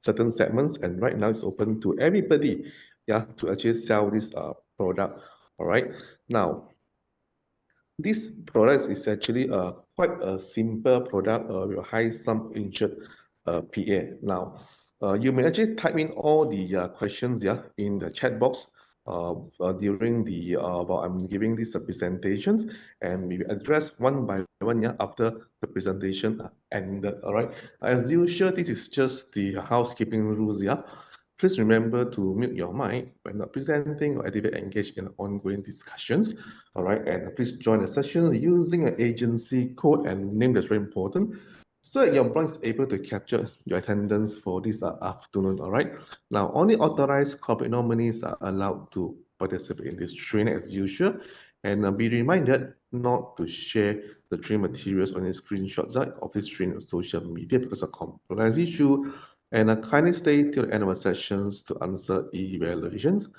certain segments, and right now it's open to everybody, yeah, to actually sell this product. All right. Now, this product is actually quite a simple product with high sum insured PA. Now, you may actually type in all the questions, yeah, in the chat box during the while I'm giving these presentations, and we will address one by one, yeah, after the presentation ended. All right. As usual, this is just the housekeeping rules, yeah. Please remember to mute your mic when not presenting or activate engage in ongoing discussions. All right, and please join the session using an agency code and name that's very important, so that your branch is able to capture your attendance for this afternoon. All right. Now, only authorized corporate nominees are allowed to participate in this training as usual, and be reminded not to share the training materials or any screenshots of this training on social media because of compliance issue. And kindly stay till the end of our sessions to answer evaluations.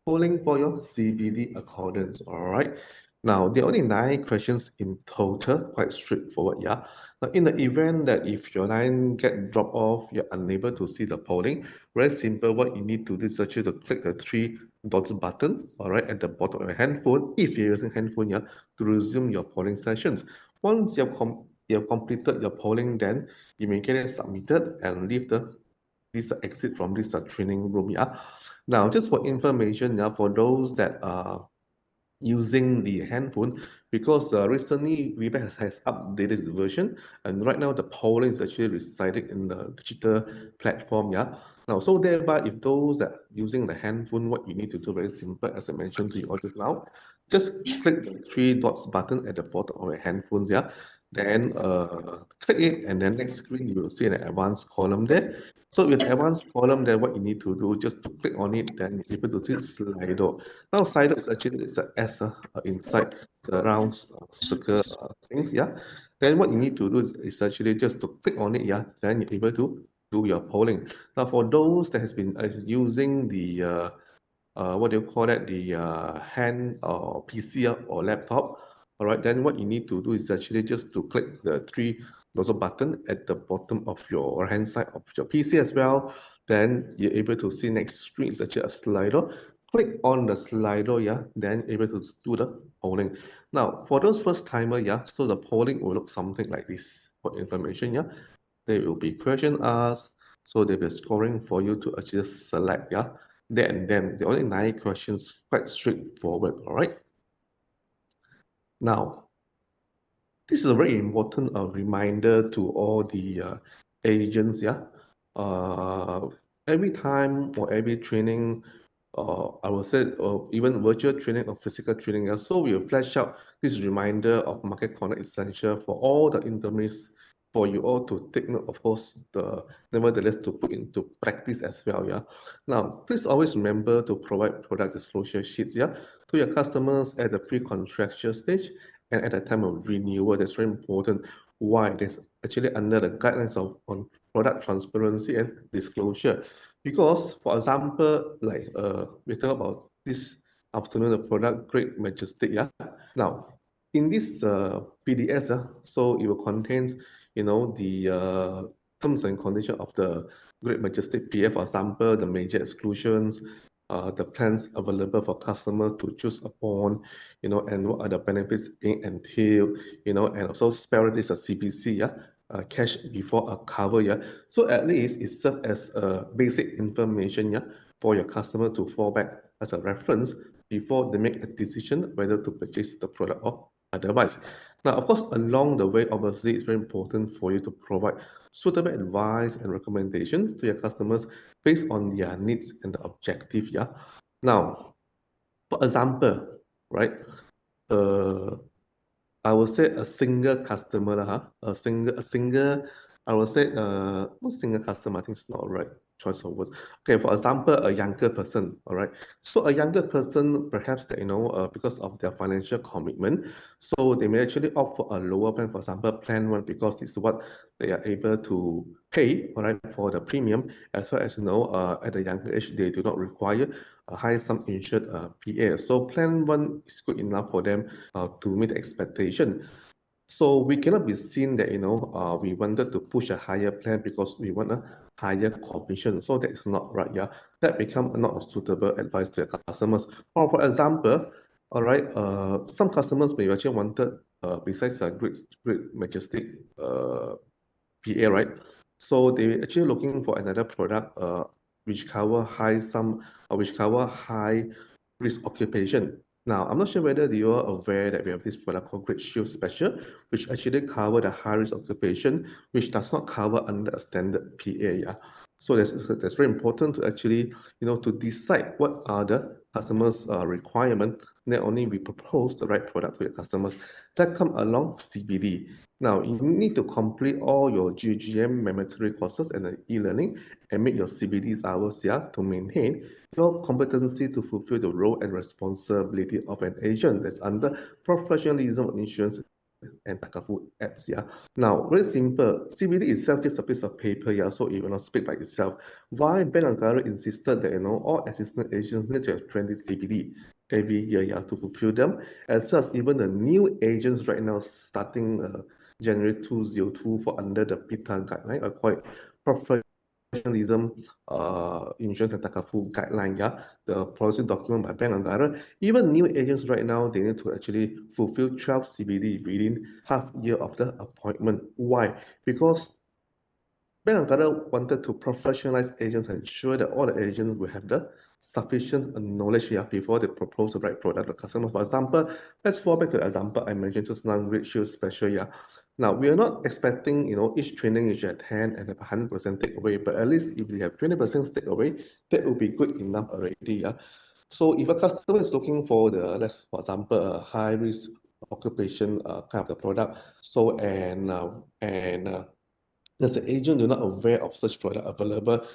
Polling for your CBD accordance. All right. Now, there are only 9 questions in total, quite straightforward, yeah. Now, in the event that if your line get dropped off, you're unable to see the polling, very simple, what you need to do is actually to click the 3 dots button, all right, at the bottom of your handphone, if you're using handphone, yeah, to resume your polling sessions. Once you have completed your polling, then you may get it submitted and leave this exit from this training room, yeah. Now, just for information, yeah, for those that are using the handphone, because recently Webex has updated its version, and right now the polling is actually residing in the digital platform, yeah. Now, so thereby, if those that are using the handphone, what you need to do very simple, as I mentioned to you all just now, just click the 3 dots button at the bottom of your handphones, yeah. Then click it, and then next screen you will see an advanced column there. So with the advanced column there, what you need to do, just to click on it, then you're able to see Slido. Now, Slido is actually it's an S inside, it's a round circle things, yeah. Then what you need to do is actually just to click on it, yeah. Then you're able to do your polling. Now, for those that has been using the what do you call that, the hand or PC or laptop, all right, then what you need to do is actually just to click the 3 dots button at the bottom of your right hand side of your PC as well. Then you're able to see next screen is actually a Slido. Click on the Slido, yeah, then able to do the polling. Now, for those first timer, yeah, so the polling will look something like this. For information, yeah, there will be question asked, so there'll be scoring for you to actually select, yeah. Then the only 9 questions, quite straightforward, all right. Now, this is a very important reminder to all the agents, yeah. Every time or every training, I will say, even virtual training or physical training, yeah, so we will flash out this reminder of Market Connect Essential for all the intermediaries, for you all to take note, of course, nevertheless to put into practice as well, yeah. Now, please always remember to provide product disclosure sheets, yeah, to your customers at the pre-contractual stage and at the time of renewal. That's very important. Why? There's actually under the guidelines on product transparency and disclosure. Because, for example, like we talk about this afternoon, the product Great Majestic, yeah. Now, in this PDS, so it will contain, the terms and conditions of the Great Majestic PF, for example, the major exclusions, the plans available for customers to choose upon, and what are the benefits being entailed, and also spare this a CBC, yeah, cash before a cover, yeah. So at least it serves as a basic information, yeah, for your customer to fall back as a reference before they make a decision whether to purchase the product or otherwise. Now, of course, along the way, obviously, it's very important for you to provide suitable advice and recommendations to your customers based on their needs and the objective. Yeah. Now, for example, right? Uh, I would say a single customer, a single, I would say, not single customer, I think it's not the right choice of words. Okay, for example, a younger person, all right. So a younger person, perhaps that, because of their financial commitment, so they may actually opt for a lower plan, for example, plan 1, because it's what they are able to pay, all right, for the premium, as well as, at a younger age, they do not require a high sum insured PA. So plan 1 is good enough for them to meet the expectation. So we cannot be seen that, we wanted to push a higher plan because we want a higher commission. So that is not right, yeah. That become not a suitable advice to your customers. Or for example, all right, some customers may actually wanted, besides a great Majestic PA, right? So they actually looking for another product, which cover which cover high risk occupation. Now, I'm not sure whether you are aware that we have this product called Great Shield Special, which actually cover the high risk occupation, which does not cover under a standard PA. Yeah. So that's very important to actually, to decide what are the customers' requirement. Not only we propose the right product to your customers, that come along CBD. Now, you need to complete all your GGM mandatory courses and e-learning and make your CBDs hours, yeah, to maintain your competency to fulfill the role and responsibility of an agent that's under professionalism of insurance and Takafu apps, yeah. Now, very simple. CBD itself just a piece of paper, yeah, so it will not speak by itself. Why Bank Negara insisted that, all assistant agents need to have 20 CBD every year, yeah, to fulfill them. As such, even the new agents right now starting January 2024 under the PITA guideline are quite professionalism insurance and Takafu guideline, yeah, the policy document by Bank Negara. Even new agents right now, they need to actually fulfill 12 CBD within half year of the appointment. Why? Because Bank Negara wanted to professionalize agents and ensure that all the agents will have the sufficient knowledge here before they propose the right product to customers. For example, let's fall back to the example I mentioned just now, Great Shield Special. Yeah. Now, we are not expecting, each training you should attend and have 100% takeaway, but at least if you have 20% takeaway, that will be good enough already. Yeah. So if a customer is looking for for example, a high risk occupation kind of the product, so as an agent, you're not aware of such product available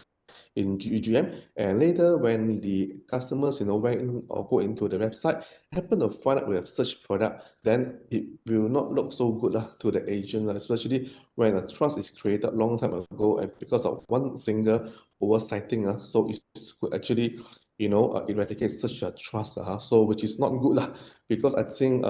in GGM, and later when the customers went in or go into the website, happen to find out we have such product, then it will not look so good to the agent, especially when a trust is created long time ago and because of one single oversighting, so it could actually eradicate such a trust, so which is not good because I think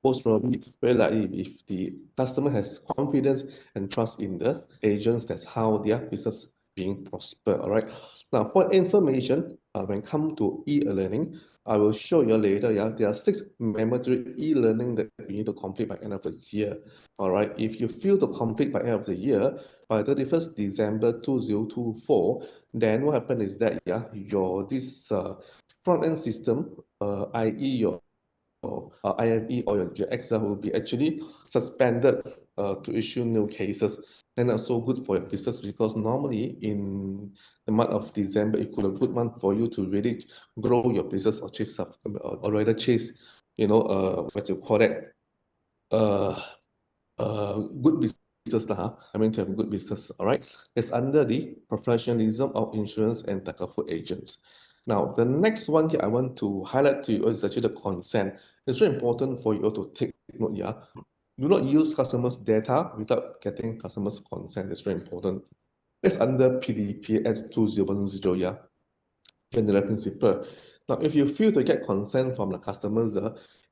most probably very likely if the customer has confidence and trust in the agents, that's how their business being prosper. All right. Now, for information, when come to e-learning, I will show you later. Yeah, there are 6 mandatory e-learning that we need to complete by end of the year. All right. If you fail to complete by end of the year, by 31st December 2024, then what happens is that your this front end system, i.e. your IME or your Excel will be actually suspended to issue new cases. And not so good for your business because normally in the month of December, it could be a good month for you to really grow your business or chase up, or rather chase, what you call that, uh, good business, I mean to have good business, all right? It's under the professionalism of insurance and Takafu agents. Now, the next one here I want to highlight to you is actually the consent. It's very important for you to take note, yeah. Do not use customers' data without getting customers' consent. It's very important. It's under PDPS 2010, yeah, general principle. Now, if you fail to get consent from the customers,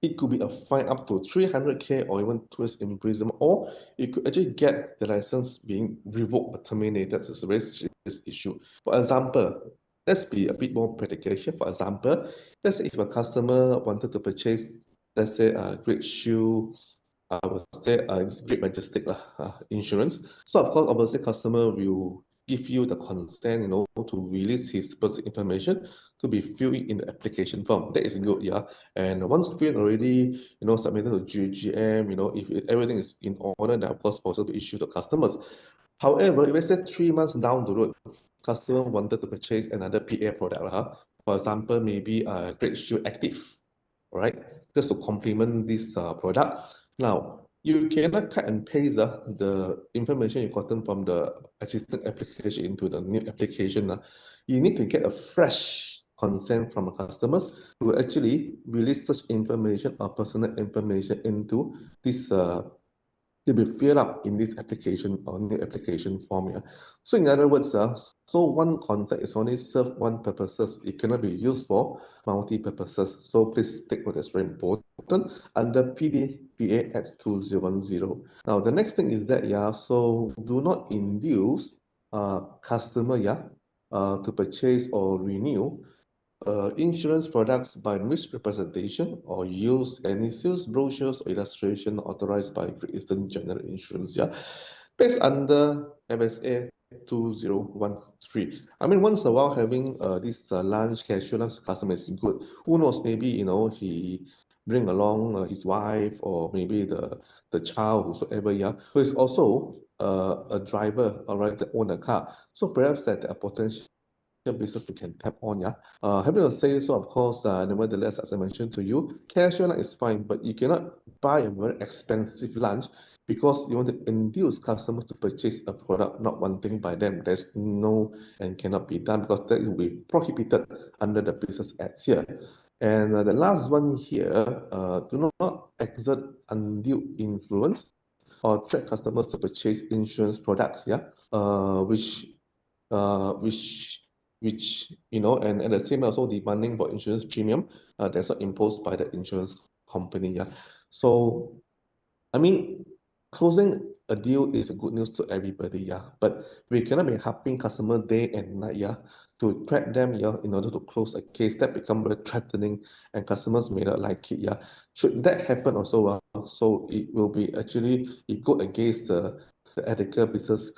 it could be a fine up to 300K or even 2 years imprisonment, or it could actually get the license being revoked or terminated. It's a very serious issue. For example, let's be a bit more practical here. For example, let's say if a customer wanted to purchase, let's say, a Great Shoe, I would say it's Great Majestic insurance. So of course, obviously, customer will give you the consent, to release his personal information to be filled in the application form. That is good, yeah. And once filled already, submitted to GGM, if everything is in order, then of course possible to issue to customers. However, if let's say 3 months down the road, customer wanted to purchase another PA product, for example, maybe a Great Shield Active, all right, just to complement this product. Now, you cannot cut and paste the information you gotten from the existing application into the new application. You need to get a fresh consent from the customers to actually release such information or personal information into this to be filled up in this application or new application form. Yeah. So in other words, so one concept is only serve one purposes. It cannot be used for multi purposes. So please take note, that's very important. Under PA-X2010. Now, the next thing is that, yeah, so do not induce customer, yeah, to purchase or renew insurance products by misrepresentation or use any sales brochures or illustration authorized by Great Eastern General Insurance, yeah, based under FSA 2013. I mean, once in a while having this lunch casualness customer is good. Who knows, maybe, you know, he bring along his wife or maybe the child, whosoever, yeah, who is also a driver, all right, that own a car. So perhaps that a potential business you can tap on, yeah. Having to say so, of course, nevertheless, as I mentioned to you, casual lunch is fine, but you cannot buy a very expensive lunch because you want to induce customers to purchase a product not wanting by them. There's no and cannot be done because that will be prohibited under the business acts here. And the last one here, do not exert undue influence or attract customers to purchase insurance products, yeah, which uh, which which you know, and at the same also demanding for insurance premium that's not imposed by the insurance company. Yeah, so I mean, closing a deal is a good news to everybody, yeah. But we cannot be helping customer day and night, yeah, to track them, yeah, in order to close a case. That become very threatening, and customers may not like it, yeah. Should that happen also, so it will be actually it go against the ethical business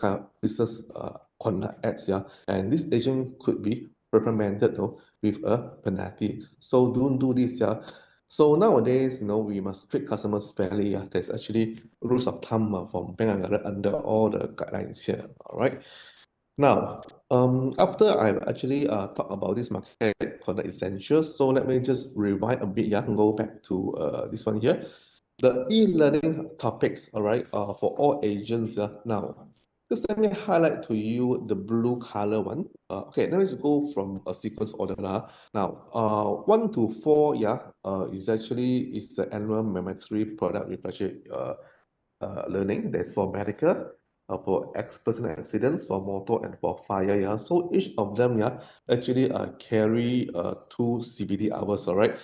conduct acts, yeah. And this agent could be reprimanded, though, with a penalty. So don't do this, yeah. So nowadays, you know, we must treat customers fairly. Yeah. There's actually rules of thumb from Bank Angara under all the guidelines here. All right. Now, after I've actually talked about this market conduct essentials, so let me just rewind a bit. Yeah, and go back to this one here. The e-learning topics, all right, for all agents. Now, just let me highlight to you the blue color one. Okay, let us go from a sequence order. Now, 1 to 4, yeah, is the annual mandatory product refresher learning. That's for medical, for personal accidents, for motor, and for fire. Yeah, so each of them, yeah, actually carry 2 CPD hours. All right.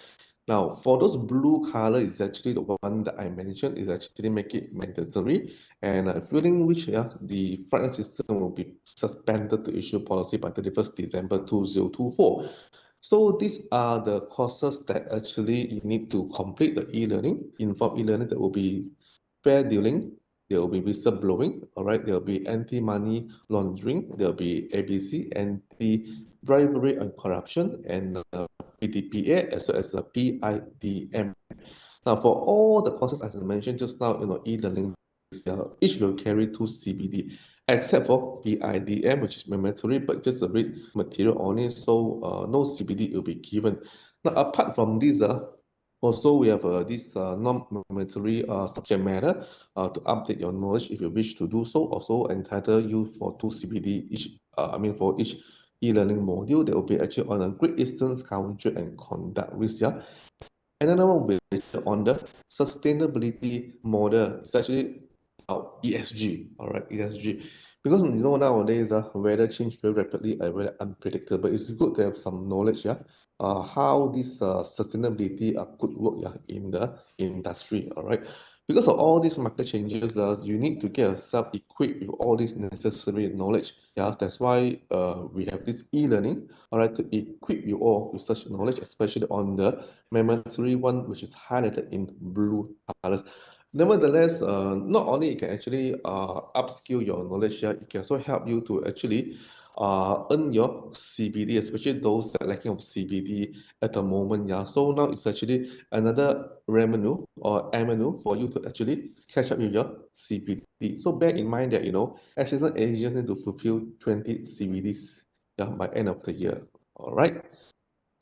Now, for those blue color is actually the one that I mentioned is actually make it mandatory, and feeling which, yeah, the finance system will be suspended to issue policy by 31st December 2024. So these are the courses that actually you need to complete the e-learning. Inform e-learning that will be fair dealing, there will be whistleblowing, all right, there will be anti-money laundering, there will be ABC, anti-bribery and corruption, and PDPA, as well as the PIDM. Now, for all the courses as I mentioned just now, you know, e-learning, each will carry 2 CPD, except for PIDM, which is mandatory, but just a read material only, so no CPD will be given. Now, apart from this, also we have this non-mandatory subject matter to update your knowledge if you wish to do so. Also entitle you for 2 CPD each. I mean, for each e-learning module, there will be actually on a Great Eastern Council and conduct risk. Yeah. Another one will be on the sustainability model. It's actually ESG, all right, ESG. Because you know nowadays, weather change very rapidly and very unpredictable. It's good to have some knowledge, yeah, how this sustainability could work, yeah, in the industry, all right. Because of all these market changes, you need to get yourself equipped with all this necessary knowledge. Yeah, that's why we have this e-learning, all right, to equip you all with such knowledge, especially on the mandatory one, which is highlighted in blue colors. Nevertheless, not only it can actually upskill your knowledge here, it can also help you to actually earn your CBD, especially those that lacking of CBD at the moment. Yeah, so now it's actually another revenue or avenue for you to actually catch up with your CBD. So bear in mind that, you know, assistant agents need to fulfill 20 CBDs, yeah, by end of the year. All right.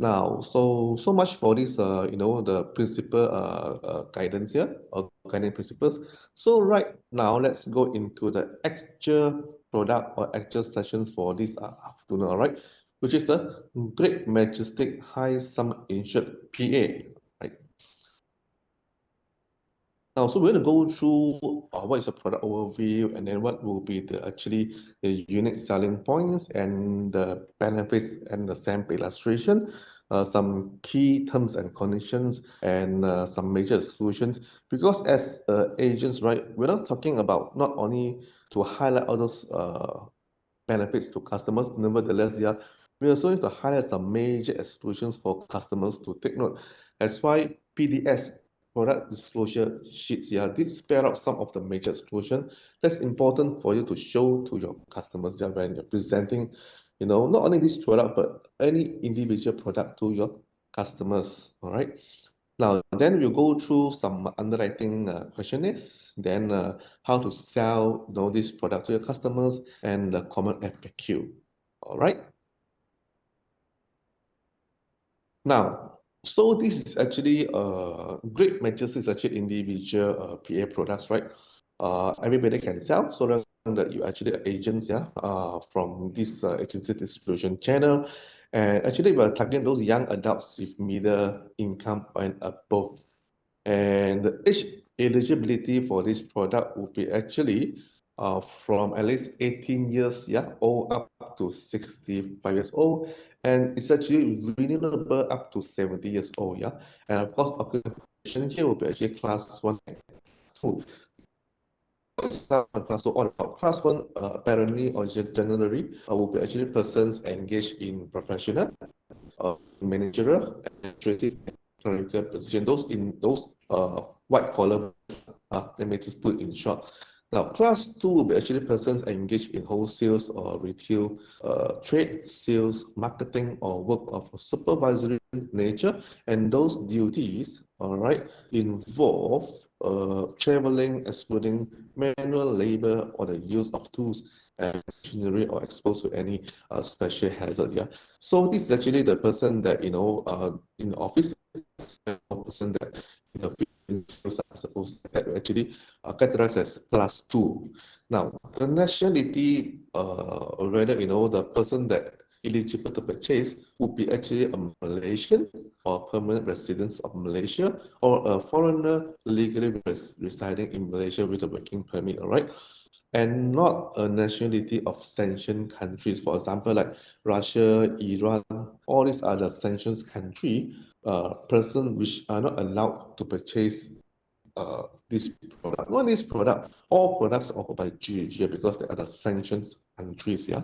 Now, so much for this, you know, the principal guidance here, or guiding principles. So right now, let's go into the actual product or actual sessions for this afternoon, all right, which is a Great Majestic High Sum Insured PA, right? Now, so we're going to go through what is a product overview, and then what will be the actually the unique selling points and the benefits and the sample illustration, some key terms and conditions, and some major solutions. Because as agents, right, we're not talking about not only to highlight all those benefits to customers. Nevertheless, yeah, we also need to highlight some major exclusions for customers to take note. That's why PDS, product disclosure sheets, yeah, did spell out some of the major exclusion. That's important for you to show to your customers, yeah, when you're presenting, not only this product, but any individual product to your customers. All right. Now, then we'll go through some underwriting questionnaires, then how to sell this product to your customers, and the common FAQ. All right. Now, so this is actually great matches is actually individual PA products, right? Everybody can sell, so long that you actually are agents, yeah, from this agency distribution channel. And actually, we're targeting those young adults with middle income and above. And the age eligibility for this product will be actually from at least 18 years, yeah, old up to 65 years old. And it's actually renewable up to 70 years old, yeah. And of course, occupation here will be actually class 1 and 2. Class 2 all about class 1 apparently or generally will be actually persons engaged in professional, managerial, administrative, and clerical position. Those white collar, let me just put in short. Now, class 2 will be actually persons engaged in wholesale or retail trade, sales, marketing, or work of a supervisory nature. And those duties, all right, involve traveling, excluding manual labor or the use of tools and machinery or exposed to any special hazard. Yeah. So this is actually the person that in the office, person that in the field are supposed that actually categorized as class 2. Now, the nationality, or rather, the person that eligible to purchase would be actually a Malaysian or permanent resident of Malaysia or a foreigner legally residing in Malaysia with a working permit, all right? And not a nationality of sanctioned countries. For example, like Russia, Iran, all these are the sanctions country, person which are not allowed to purchase this product. Not this product, all products offered by GAG because they are the sanctions countries, yeah.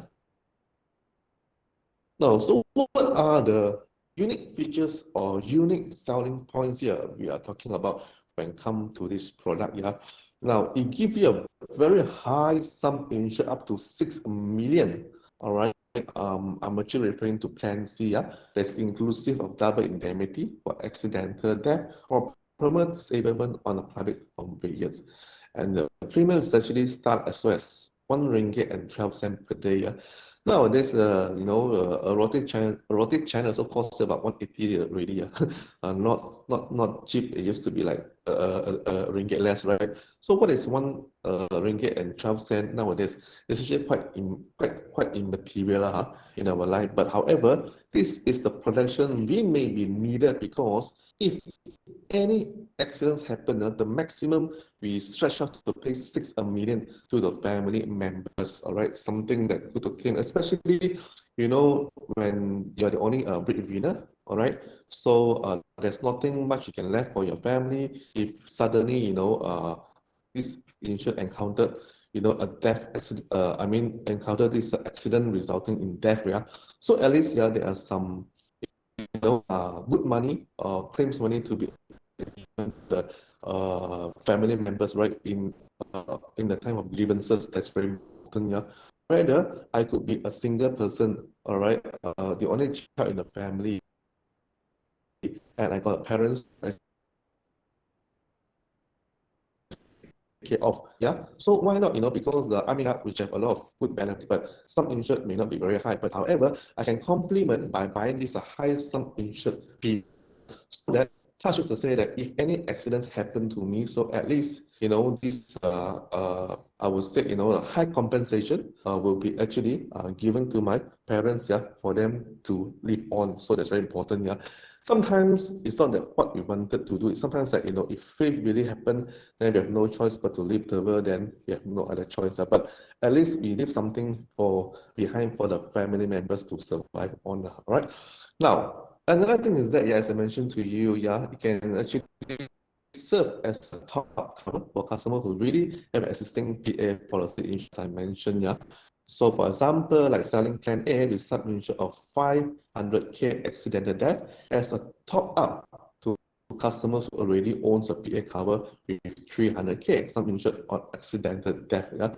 Now, so what are the unique features or unique selling points here we are talking about when come to this product, yeah? Now, it gives you a very high sum insured up to 6 million, all right? I'm actually referring to Plan C, yeah? That's inclusive of double indemnity for accidental death or permanent disablement on a public conveyance. And the premiums actually start as well as 1 ringgit and 12 cents per day, yeah? Nowadays, a rotate channel also costs about 180 already. Not cheap. It used to be like a ringgit less, right? So what is 1 ringgit and 12 cent nowadays? It's actually quite immaterial in our life. But however, this is the protection we may be needed because if any accidents happen, the maximum we stretch out to pay 6 million to the family members. All right, something that good to claim, especially when you're the only breadwinner. All right, so there's nothing much you can left for your family if suddenly this insured encountered a death accident. I mean, encounter this accident resulting in death. Yeah, so at least yeah, there are some good money or claims money to be the family members, right, in the time of grievances. That's very important, yeah. Rather, I could be a single person, all right, the only child in the family, and I got parents I take care of, yeah. So why not, because the army which have a lot of good benefits, but some insured may not be very high. But however, I can complement by buying this a high sum insured P, so that touch wood to say that if any accidents happen to me, so at least this I would say a high compensation will be actually given to my parents, yeah, for them to live on. So that's very important, yeah. Sometimes it's not that what we wanted to do. It's sometimes like, if it really happened, then we have no choice but to leave the world, then we have no other choice. But at least we leave something behind for the family members to survive on. All right. Now, another thing is that, yeah, as I mentioned to you, yeah, it can actually serve as a top cover for customers who really have existing PA policy insurance I mentioned, yeah. So for example, like selling plan A with sum insured of 500K accidental death as a top up to customers who already owns a PA cover with 300K sum insured on accidental death. Yeah.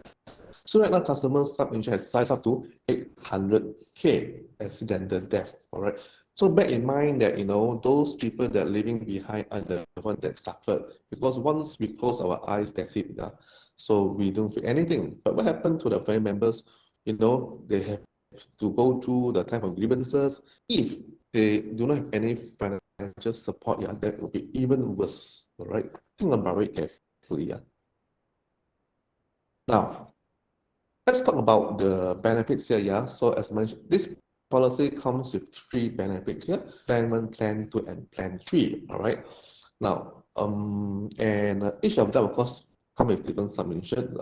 So right now, customers sum insured has sized up to 800K accidental death. All right. So bear in mind that those people that are leaving behind are the ones that suffered, because once we close our eyes, that's it. Yeah. So we don't feel anything. But what happened to the family members? They have to go through the type of grievances. If they do not have any financial support, yeah, that will be even worse. All right. Think about it carefully. Yeah. Now, let's talk about the benefits here, yeah. So as mentioned, this policy comes with three benefits here: Plan 1, Plan 2, and Plan 3. All right. Now, and each of them, of course, come with different sum insured.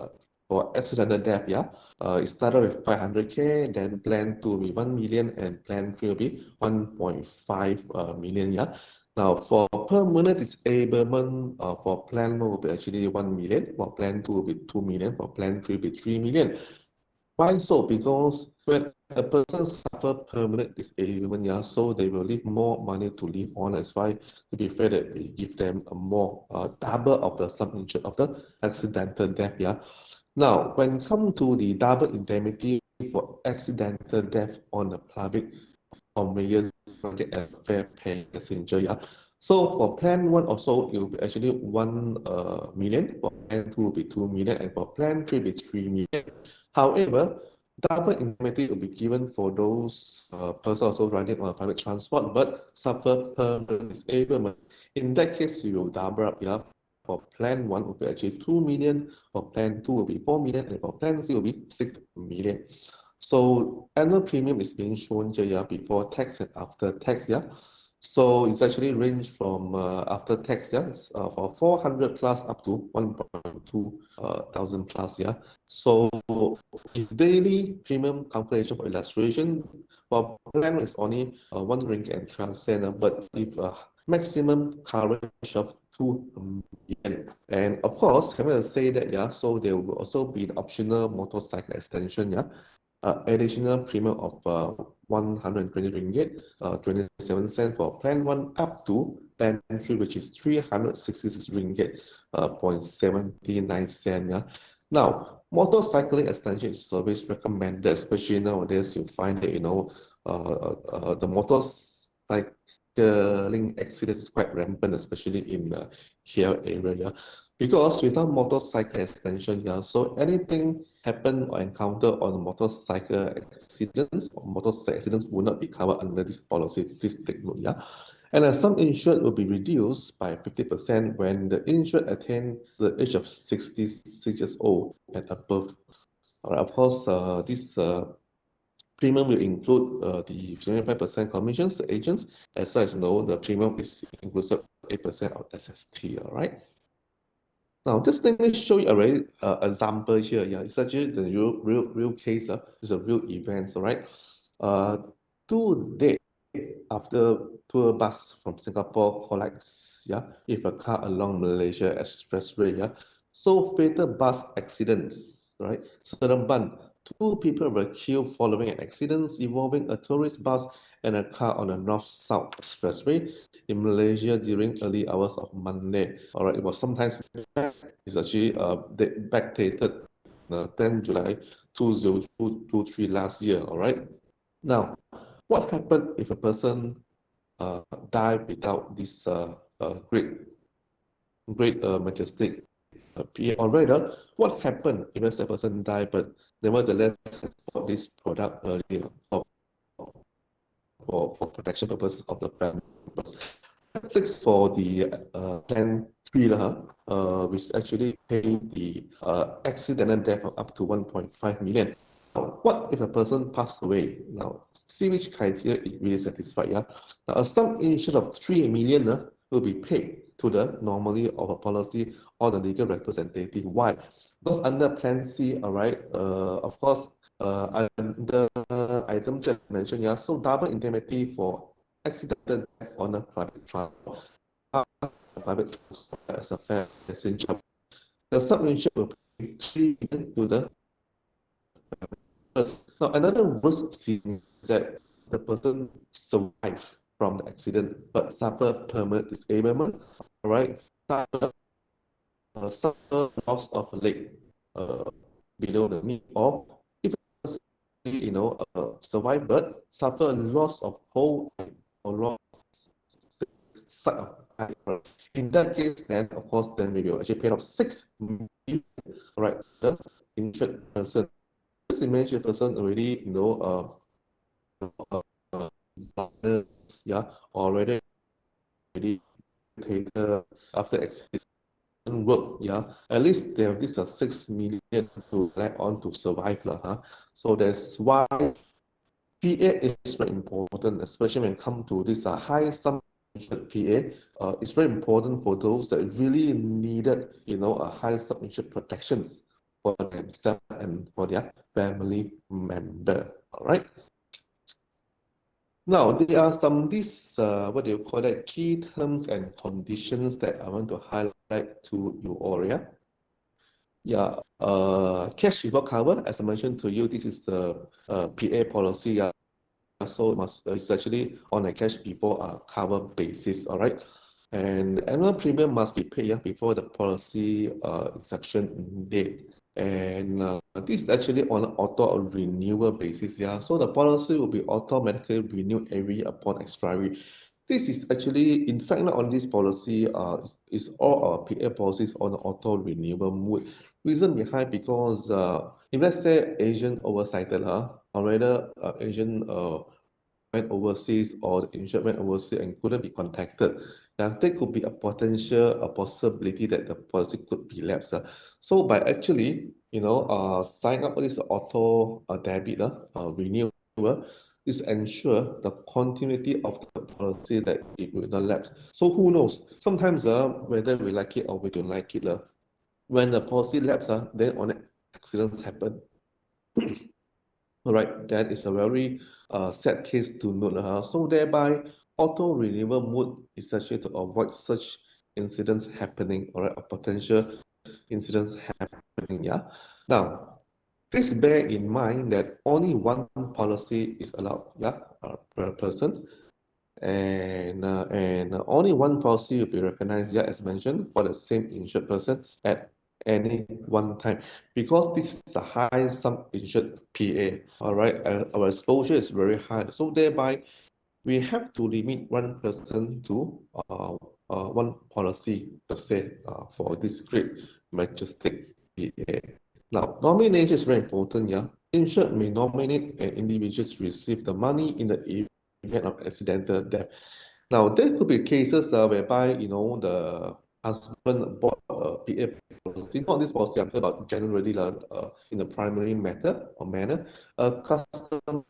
For accidental death, yeah, it started with 500K, then Plan 2 will be 1 million, and Plan 3 will be 1.5 million, yeah. Now, for permanent disablement, for Plan 1 will be actually 1 million, for Plan 2 will be 2 million, for Plan 3 will be 3 million. Why so? Because when a person suffer permanent disablement, yeah, so they will leave more money to live on. That's why, to be fair, that we give them a more double of the sum insured of the accidental death, yeah. Now, when come to the double indemnity for accidental death on the public or major market and fair paying passenger, yeah. So for plan one also, it will be actually 1 million. For plan two will be 2 million, and for plan three will be 3 million. However, double indemnity will be given for those persons also riding on a public transport but suffer permanent disablement. In that case, you will double up, yeah. For plan one will be actually 2 million, for plan two will be 4 million, and for plan three will be 6 million. So annual premium is being shown here, yeah, before tax and after tax, yeah. So it's actually range from after tax, yeah, for 400 plus up to 1.2 thousand plus, yeah. So if daily premium calculation for illustration, for plan is only 1 ringgit and 12 cents, but if maximum coverage of 2 million. And of course, can I say that, yeah, so there will also be an optional motorcycle extension, yeah. Additional premium of 120 ringgit, 27 cents for plan 1 up to plan 3, which is 366 ringgit, 0.79 cents. Yeah. Now, motorcycling extension is always recommended, especially nowadays. You find that, the motorcycling accidents is quite rampant, especially in the KL area. Yeah. Because without motorcycle extension, yeah, so anything happen or encounter on motorcycle accidents or motorcycle accidents will not be covered under this policy. Please take note, yeah. And a sum insured will be reduced by 50% when the insured attain the age of 66 years old and above. All right, of course, this premium will include the 25% commissions to agents, as well as the premium is inclusive 8% of SST. All right. Now, just let me show you a very example here. Yeah, it's actually the real case. It's a real event. All right. Uh, two days after tour bus from Singapore collides, yeah, with a car along Malaysia Expressway, yeah. So fatal bus accidents, right? Seremban, two people were killed following an accident involving a tourist bus and a car on the North-South Expressway in Malaysia during early hours of Monday. All right, it was sometimes back. It's actually backdated 10 July 2023 last year. All right. Now, what happened if a person die without this great majestic PA? Or rather, what happened if a person die but nevertheless bought this product earlier for protection purposes of the family members? Netflix for the plan 3, which actually pay the accidental death of up to 1.5 million. what if a person passed away? Now, see which criteria it really satisfied. Yeah. Now, a sum insured of 3 million will be paid to the nominee of a policy or the legal representative. Why? Because under Plan C, all right, of course, under item just mentioned, yeah, so double indemnity for accidental death on a private transport, private transport as a fair passenger. The sub-insured will pay 3 million to the person. Now, another worst thing is that the person survived from the accident but suffer permanent disablement, all right, suffer loss of a leg below the knee, or if survive but suffer loss of whole eye or loss side of eye. In that case, then of course, then we will actually pay off 6 million, right? The insured person, this injured person already, yeah, already after accident work, yeah, at least they have this 6 million to add on to survive, huh? So that's why PA is very important, especially when it comes to this high sum insured PA. It's very important for those that really needed, a high sum insured protections for themselves and for their family member. All right. Now, there are some these what do you call that, key terms and conditions that I want to highlight to you all. Yeah, cash without cover, as I mentioned to you, this is the PA policy. Yeah, so it's actually on a cash before cover basis. All right, and annual premium must be paid, yeah, before the policy inception date. And this is actually on an auto renewal basis. Yeah, so the policy will be automatically renewed every year upon expiry. This is actually, in fact, not on this policy, is all our PA policies on auto renewal mode. Reason behind, because if let's say agent oversighted, or rather agent went overseas, or the insured went overseas and couldn't be contacted, there could be a a possibility that the policy could be lapsed. So by actually, sign up for this auto debit renewal, is ensure the continuity of the policy, that it will not lapse. So who knows? Sometimes whether we like it or we don't like it, when the policy lapse, then on accidents happen. All right, that is a very sad case to note. So thereby, auto renewal mode is actually to avoid such incidents happening, all right, or potential incidents happening. Yeah. Now, please bear in mind that only one policy is allowed, yeah, per person, and only one policy will be recognized, yeah, as mentioned, for the same insured person at any one time, because this is a high sum insured PA. All right, our exposure is very high, so thereby we have to limit one person to one policy per se for this great Majestic PA. Now, nomination is very important. Yeah, insured may nominate an individual to receive the money in the event of accidental death. Now, there could be cases whereby, the husband bought a PA policy. Not this policy, I'm talking about generally in the primary matter or manner. A customer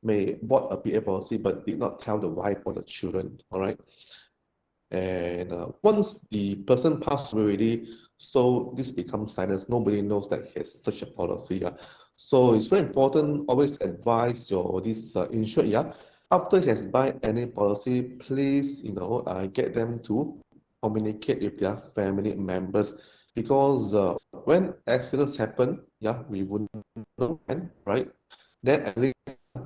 may bought a PA policy but did not tell the wife or the children, all right? And once the person passed away already, so this becomes silence. Nobody knows that he has such a policy. Yeah. So it's very important, always advise your this insured. Yeah. After he has buy any policy, please, get them to communicate with their family members, because when accidents happen, yeah, we wouldn't know when, right? Then at least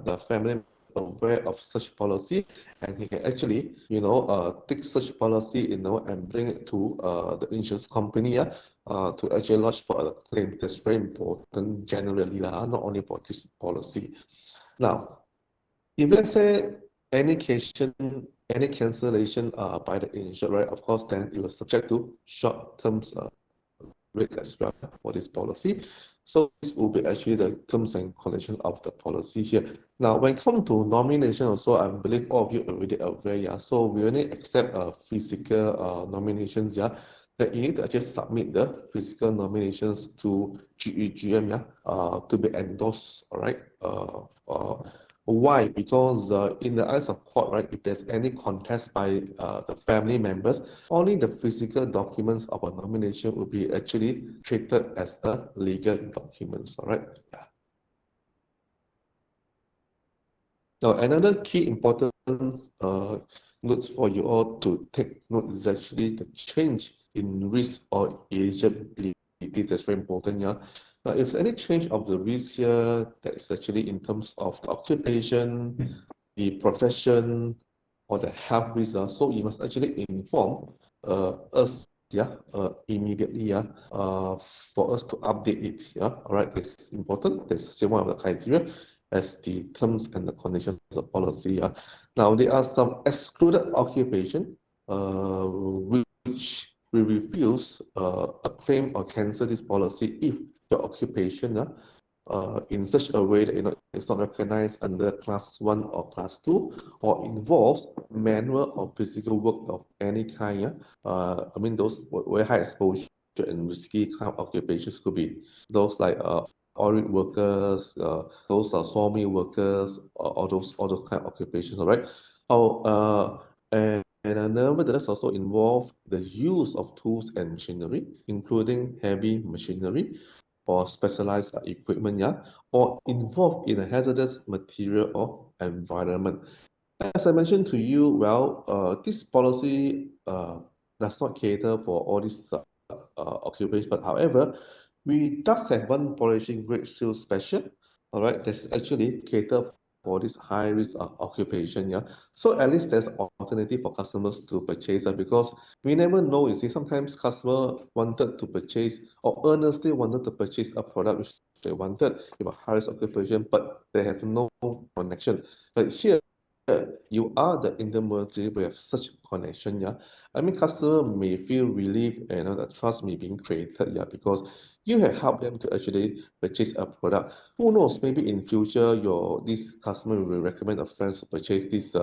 the family aware of such policy, and he can actually, take such policy, and bring it to the insurance company, to actually lodge for a claim. That's very important generally, not only for this policy. Now, if let's say any cancellation by the insured, right, of course, then it was subject to short-term rates as well for this policy. So this will be actually the terms and conditions of the policy here. Now, when it comes to nomination also, I believe all of you already aware, yeah. So we only accept physical nominations, yeah. that you need to actually submit the physical nominations to GEGM, yeah, to be endorsed, all right? Why? Because in the eyes of court, right, if there's any contest by the family members, only the physical documents of a nomination will be actually treated as the legal documents, all right? Yeah. Now, another key important notes for you all to take note is actually the change in risk or eligibility. That's very important, yeah. Now, if any change of the risk here, that is actually in terms of the occupation, the profession, or the health risk, so you must actually inform us, yeah, immediately, yeah, for us to update it, yeah. All right, it's important. That's one of the criteria as the terms and the conditions of policy. Now, there are some excluded occupation which we refuse a claim or cancel this policy if your occupation in such a way that it's not recognized under class 1 or class 2 or involves manual or physical work of any kind. I mean, those very high exposure and risky kind of occupations could be those like oil workers, those are sawmill workers, all those kind of occupations, all right? And nevertheless also involve the use of tools and machinery, including heavy machinery or specialized equipment, yeah, or involved in a hazardous material or environment. As I mentioned to you, well, this policy does not cater for all these occupations, but however, we does have one polishing grade seal special, all right, that's actually cater for this high risk occupation, yeah. So at least there's alternative for customers to purchase, because we never know, you see, sometimes customer wanted to purchase or earnestly wanted to purchase a product which they wanted with a high risk occupation, but they have no connection. But here, you are the intermediary with such connection, yeah. I mean, customer may feel relief and the trust may be created, yeah, because you have helped them to actually purchase a product. Who knows, maybe in future this customer will recommend a friend to purchase this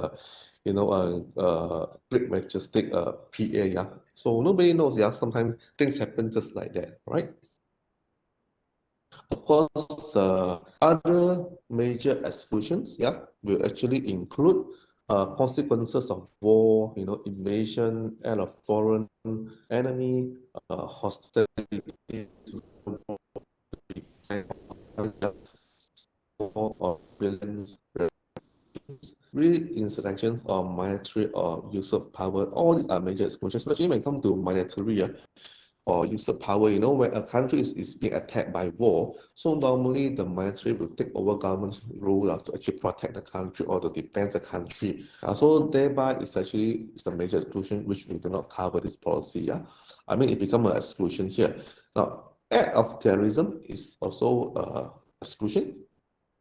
great Majestic PA, yeah. So nobody knows, yeah. Sometimes things happen just like that, right? Of course, other major exclusions, yeah, will actually include consequences of war, invasion, and of foreign enemy, hostility, or violence, re-insurrections, or military or use of power. All these are major exclusions, especially when it comes to military, or use of power, when a country is being attacked by war. So normally the military will take over government's role to actually protect the country or to defend the country. So thereby it's a major exclusion which we do not cover this policy. Yeah, I mean it become an exclusion here. Now, act of terrorism is also exclusion.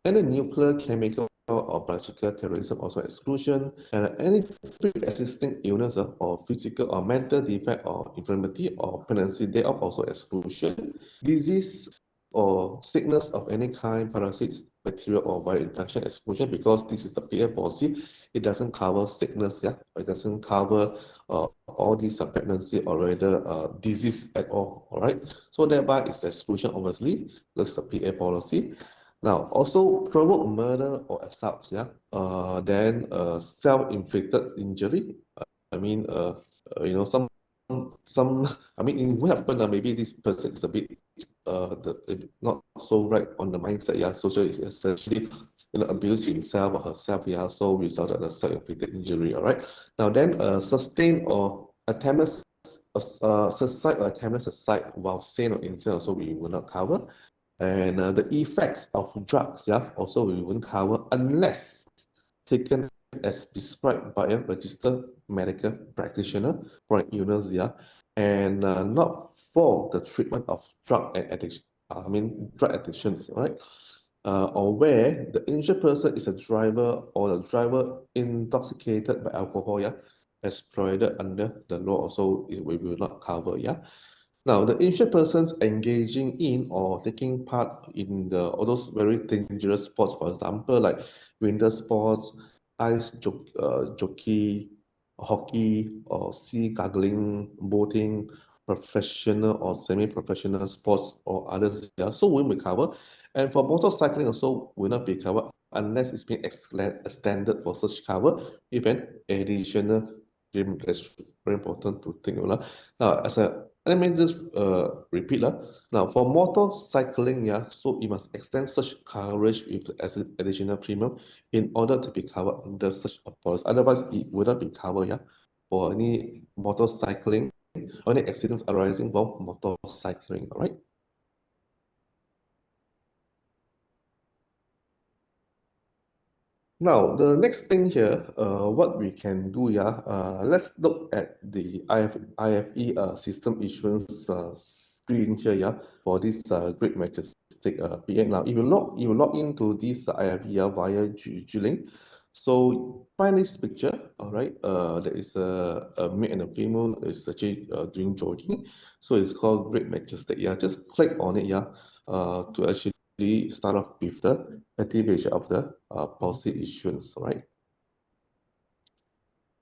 Any nuclear, chemical, or biological terrorism also exclusion, and any pre-existing illness or physical or mental defect or infirmity or pregnancy thereof also exclusion. Disease or sickness of any kind, parasites, bacteria, or viral infection exclusion, because this is a PA policy. It doesn't cover sickness, yeah. It doesn't cover all these pregnancy or rather disease at all right? So thereby it's exclusion, obviously. That's the PA policy. Now, also provoke murder or assault, yeah. Then self-inflicted injury. I mean, some. I mean, it will happen. Maybe this person is a bit, not so right on the mindset. Yeah, social essentially, abuse himself or herself. Yeah, so resulted in a self-inflicted injury. All right. Now, then, sustain or attempt suicide or attempt suicide while sane or insane. Also, we will not cover. And the effects of drugs, yeah, also we won't cover unless taken as prescribed by a registered medical practitioner for an illness, yeah, and not for the treatment of drug and addiction. I mean, drug addictions, right? Or where the injured person is a driver or the driver intoxicated by alcohol, yeah, as provided under the law, also we will not cover, yeah. Now, the injured persons engaging in or taking part in all those very dangerous sports, for example, like winter sports, jockey, hockey, or sea gargling, boating, professional or semi-professional sports or others, yeah, so will be covered. And for motorcycling also will not be covered unless it's been extended for such cover, even additional premium. That's very important to think of. Now, let me just repeat. Now, for motorcycling, yeah, so you must extend such coverage with as an additional premium in order to be covered under such a policy. Otherwise, it would not be covered, yeah, for any motorcycling, any accidents arising from motorcycling, all right? Now, the next thing here, what we can do, yeah, let's look at the IFE system issuance screen here, yeah, for this Great Majestic PN. Now, if you log into this IFE via G-Link, so find this picture, all right, there is a male and a female is actually doing jogging, so it's called Great Majestic, yeah, just click on it, yeah, to actually start off with the activation of the policy issuance, right?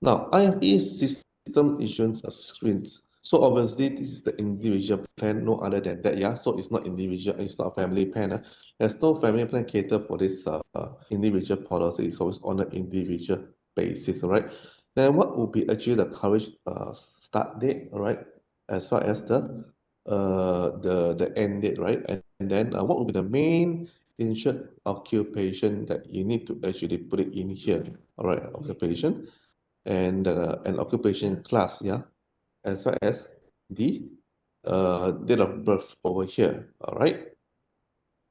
Now, IFE system issuance screens. So obviously, this is the individual plan, no other than that, yeah? So it's not individual, it's not a family plan. There's no family plan cater for this individual policy. It's always on an individual basis, all right? Then what will be actually the coverage start date, all right? As far as the end date, right? And then what will be the main insured occupation that you need to actually put it in here, all right? Occupation and an occupation class, yeah, as well as the date of birth over here, all right?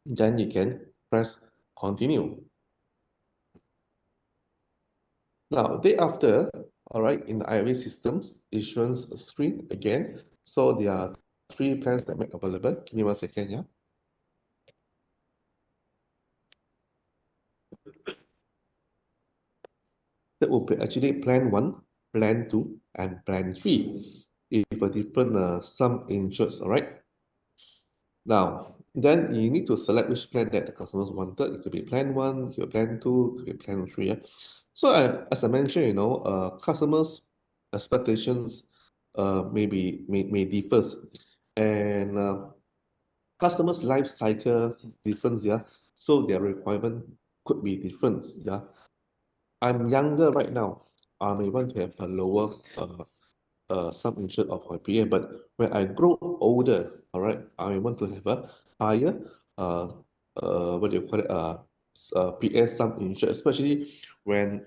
Then you can press continue. Now, thereafter, all right, in the IRA systems, issuance screen again. So there are three plans that make available. Give me 1 second, yeah. That will be actually plan one, plan two, and plan three. If a different sum insured, all right? Now, then you need to select which plan that the customers wanted. It could be plan one, it could be plan two, it could be plan three. Yeah? So as I mentioned, customers' expectations may differ, and customers' life cycle difference. Yeah, so their requirement could be different. Yeah, I'm younger right now. I may want to have a lower sum insured of my PA, but when I grow older, all right, I want to have a higher, uh, what do you call it, PA sum insured, especially when,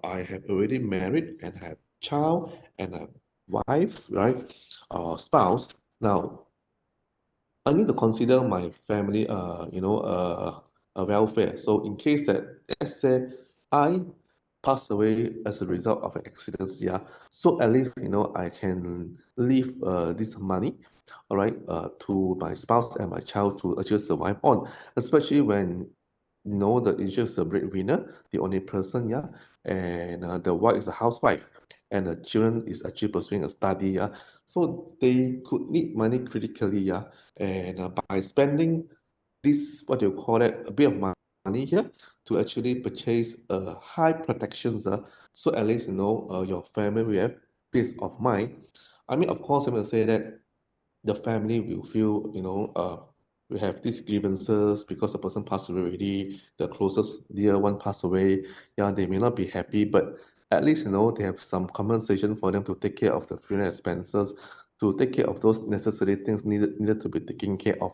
I have already married and have child and a wife, right, or spouse. Now, I need to consider my family, welfare. So in case that, let's say, I pass away as a result of an accident, yeah. So at least, I can leave this money, all right, to my spouse and my child to actually survive on, especially when the insurance is a breadwinner, the only person, yeah, and the wife is a housewife, and the children is actually pursuing a study, yeah. So they could need money critically, yeah, and by spending this, what do you call it, a bit of money here to actually purchase high protections, so at least your family will have peace of mind. I mean, of course, I'm going to say that the family will feel, we have these grievances because the person passed away already, the closest dear one passed away. Yeah, they may not be happy, but at least, they have some compensation for them to take care of the funeral expenses, to take care of those necessary things needed to be taken care of.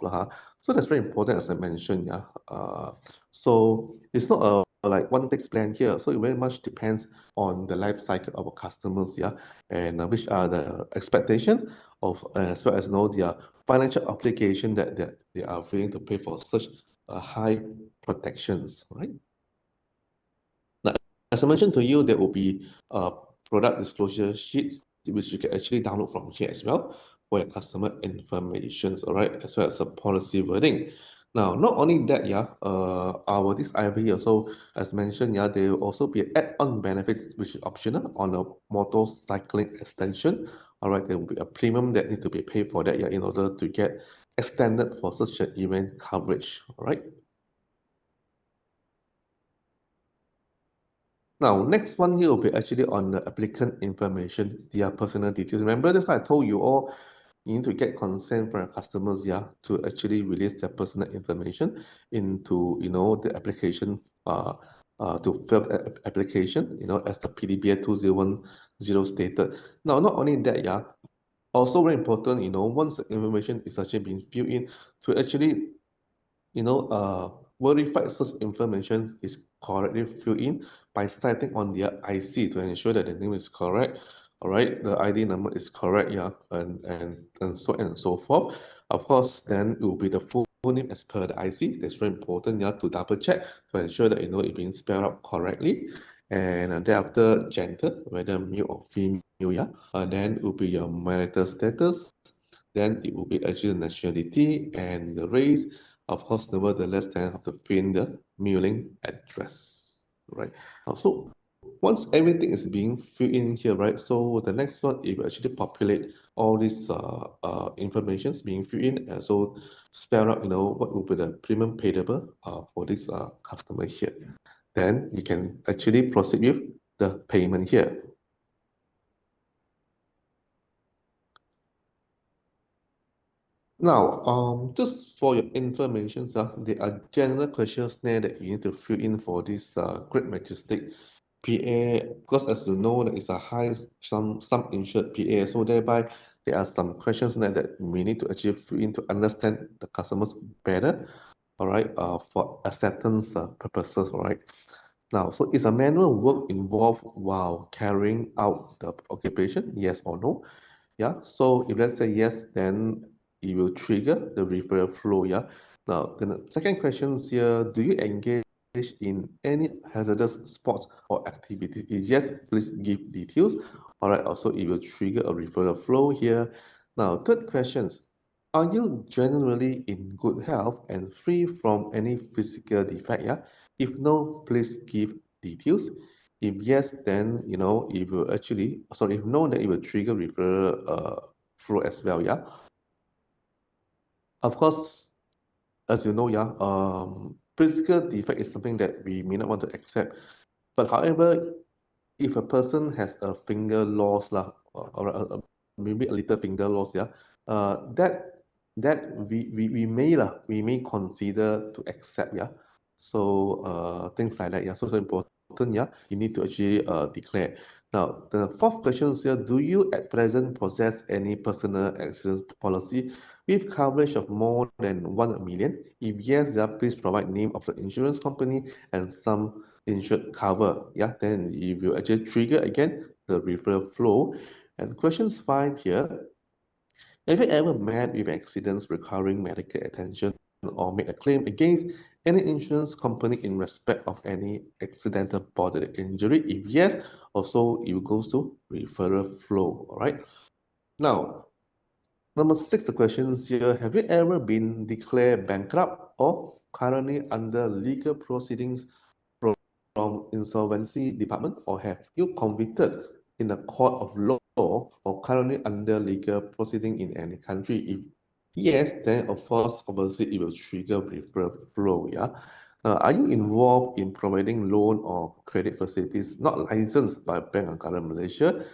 So that's very important, as I mentioned. Yeah. So it's not like one fixed plan here. So it very much depends on the life cycle of our customers, yeah, and which are the expectation of as well as their financial obligation that they are willing to pay for such high protections, right? Now, as I mentioned to you, there will be product disclosure sheets which you can actually download from here as well for your customer informations, all right, as well as a policy wording. Now, not only that, yeah, our this IFA also, as mentioned, yeah, there will also be add-on benefits which is optional on a motorcycling extension. All right, there will be a premium that need to be paid for that, yeah, in order to get extended for such an event coverage. All right. Now, next one here will be actually on the applicant information, their personal details. Remember, this I told you all, you need to get consent from your customers, yeah, to actually release their personal information into, the application, to fill the application, as the PDBA 2010 stated. Now, not only that, yeah, also very important, once the information is actually being filled in, to actually verified such information is correctly filled in by citing on their IC to ensure that the name is correct. All right, the ID number is correct, yeah, and so on and so forth. Of course, then it will be the full name as per the IC. That's very important, yeah, to double check to ensure that it's being spelled out correctly. And thereafter, gender, whether male or female, yeah. Then it will be your marital status. Then it will be actually the nationality and the race. Of course, nevertheless, then have to print the mailing address, right? So once everything is being filled in here, right? So the next one, it will actually populate all these informations being filled in, and so spell out, what will be the premium payable for this customer here. Then you can actually proceed with the payment here. Now, just for your information, there are general questions there that you need to fill in for this Great Majestic PA, because as you know, that is a high some insured PA, so thereby there are some questions there that we need to actually fill in to understand the customers better, all right, for acceptance purposes, all right. Now, so is a manual work involved while carrying out the occupation? Yes or no? Yeah, so if let's say yes, then it will trigger the referral flow. Yeah. Now, the second question here, do you engage in any hazardous sports or activity? If yes, please give details. All right, also it will trigger a referral flow here. Now, third questions, are you generally in good health and free from any physical defect? Yeah. If no, please give details. If yes, then it will actually, sorry, if no, then it will trigger referral flow as well. Yeah. Of course, as you know, yeah, physical defect is something that we may not want to accept. But however, if a person has a finger loss lah, or maybe a little finger loss, yeah, that we may consider to accept, yeah. So things like that, yeah. So important, yeah. You need to actually declare. Now the fourth question is here: do you at present possess any personal accident policy with coverage of more than 1 million? If yes, yeah, please provide name of the insurance company and some insured cover. Yeah, then it will actually trigger again the referral flow. And questions 5 here. Have you ever met with accidents requiring medical attention or made a claim against any insurance company in respect of any accidental bodily injury? If yes, also it goes to referral flow. All right. Now, number 6, the questions here. Have you ever been declared bankrupt or currently under legal proceedings from insolvency department, or have you convicted in a court of law or currently under legal proceeding in any country? If yes, then of course, obviously it will trigger referral flow. Yeah. Are you involved in providing loan or credit facilities not licensed by Bank of Ghana, Malaysia?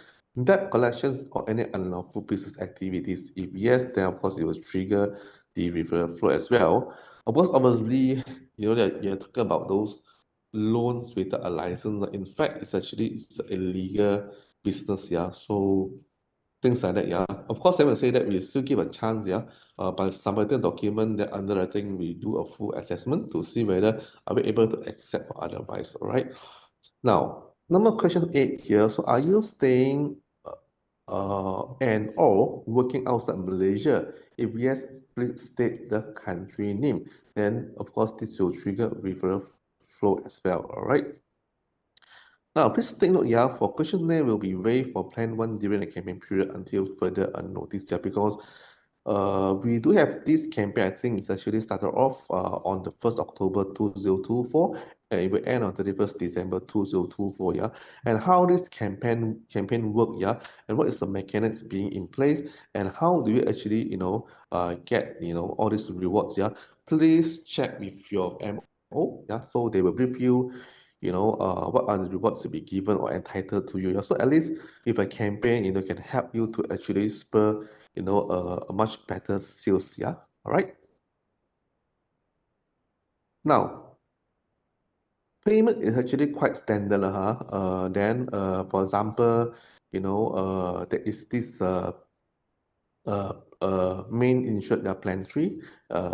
Debt collections or any unlawful business activities? If yes, then of course it will trigger the referral flow as well. Of course, obviously, that you're talking about those loans without a license. In fact, it's a illegal business, yeah. So things like that, yeah. Of course, I will say that we still give a chance, yeah. By submitting document, that underwriting, we do a full assessment to see whether are we able to accept or otherwise. All right. Now, number question 8 here. So, are you staying and or working outside Malaysia? If yes, please state the country name. Then, of course, this will trigger referral flow as well. All right. Now, please take note, yeah, for questionnaire will be waived for Plan 1 during the campaign period until further notice, yeah, because we do have this campaign. I think it's actually started off on the 1st October 2024, and it will end on 31st December 2024, yeah. And how this campaign work, yeah, and what is the mechanics being in place, and how do you actually, get, all these rewards, yeah. Please check with your MO, yeah, so they will brief you what are the rewards to be given or entitled to you. So at least if a campaign, can help you to actually spur, a much better sales. Yeah. All right. Now, payment is actually quite standard, then, for example, there is this uh, main insured plan 3,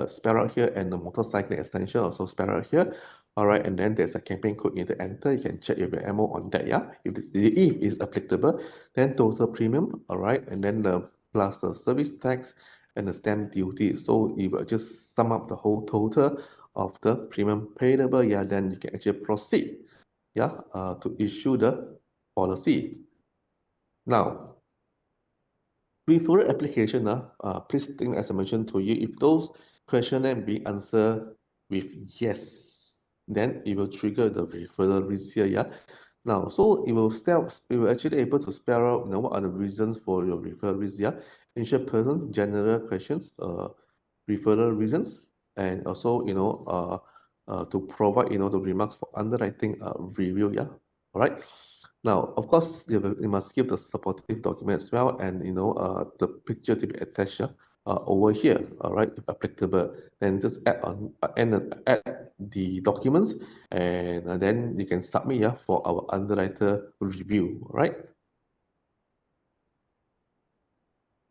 spell out here, and the motorcycle extension also spell out here. All right, and then there's a campaign code you need to enter. You can check your ammo on that, yeah. If it's applicable, then total premium, all right, and then plus the service tax and the stamp duty. So it will just sum up the whole total of the premium payable, yeah. Then you can actually proceed, yeah, to issue the policy. Now, referral application, please think, as I mentioned to you, if those questionnaire be answered with yes, then it will trigger the referral risk here, yeah. Now, so it will actually able to spell out, what are the reasons for your referral risk, yeah. Insured person, general questions, referral reasons, and also, to provide, the remarks for underwriting review, yeah. All right. Now, of course, you must give the supportive document as well, and the picture to be attached over here. All right, if applicable, then just add the documents, and then you can submit, yeah, for our underwriter review. All right.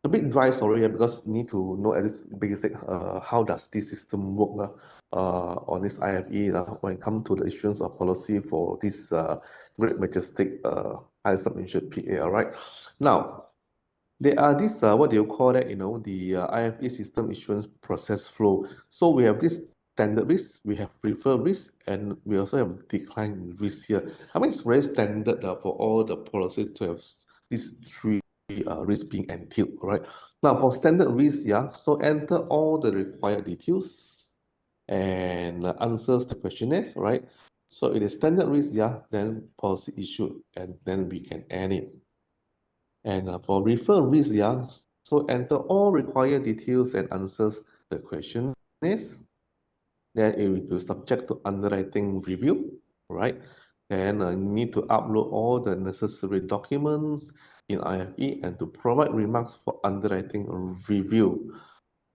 A bit dry, sorry, yeah, because you need to know at least basic how does this system work on this IFE when it comes to the issuance of policy for this Great Majestic high sub-insured PA. All right. Now, there are this what do you call that? The IFE system issuance process flow. So we have this standard risk, we have refer risk, and we also have decline risk here. I mean, it's very standard for all the policies to have these three risk being entailed, right? Now, for standard risk, yeah, so enter all the required details and answers the questionnaires, right? So it is standard risk, yeah, then policy issued, and then we can end it. And for refer risk, yeah, so enter all required details and answers the questionnaires. Then it will be subject to underwriting review, right? Then you need to upload all the necessary documents in IFE and to provide remarks for underwriting review.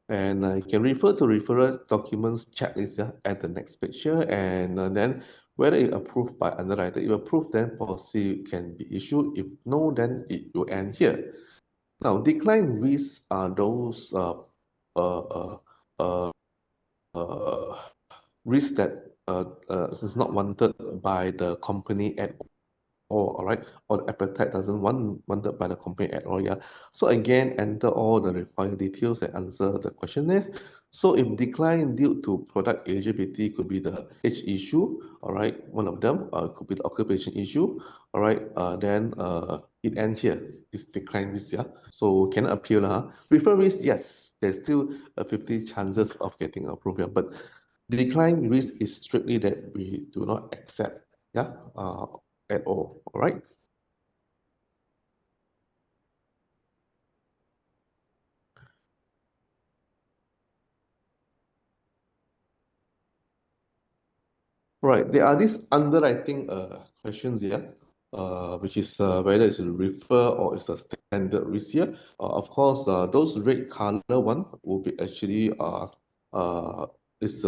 And you can refer to referral documents checklist, yeah, at the next page here. And then whether it approved by underwriter, if approved, then policy can be issued. If no, then it will end here. Now, decline risks are those uh, uh, uh, risks that is not wanted by the company at all right, or the appetite doesn't wanted by the company at all, yeah. So again, enter all the required details and answer the questionnaires. So if decline due to product eligibility, could be the age issue, all right, one of them, could be the occupation issue, all right, then it ends here, it's decline risk, yeah. So cannot appeal, refer risk, yes, there's still a 50 chances of getting approved, yeah, but decline risk is strictly that we do not accept, yeah, at all right? Right, there are these underwriting questions here, which is whether it's a refer or it's a standard risk here. Of course, those red color one will be actually is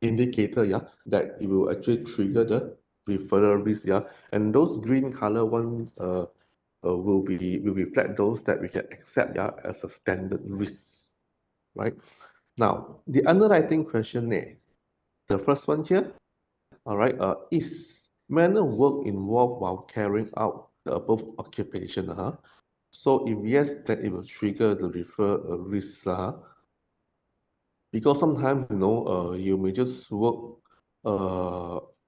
indicator, yeah, that it will actually trigger the referral risk, yeah, and those green color one will reflect those that we can accept, yeah, as a standard risk, right? Now, the underwriting questionnaire, the first one here, all right, is manual work involved while carrying out the above occupation? So if yes, then it will trigger the refer risk. Because sometimes, you may just work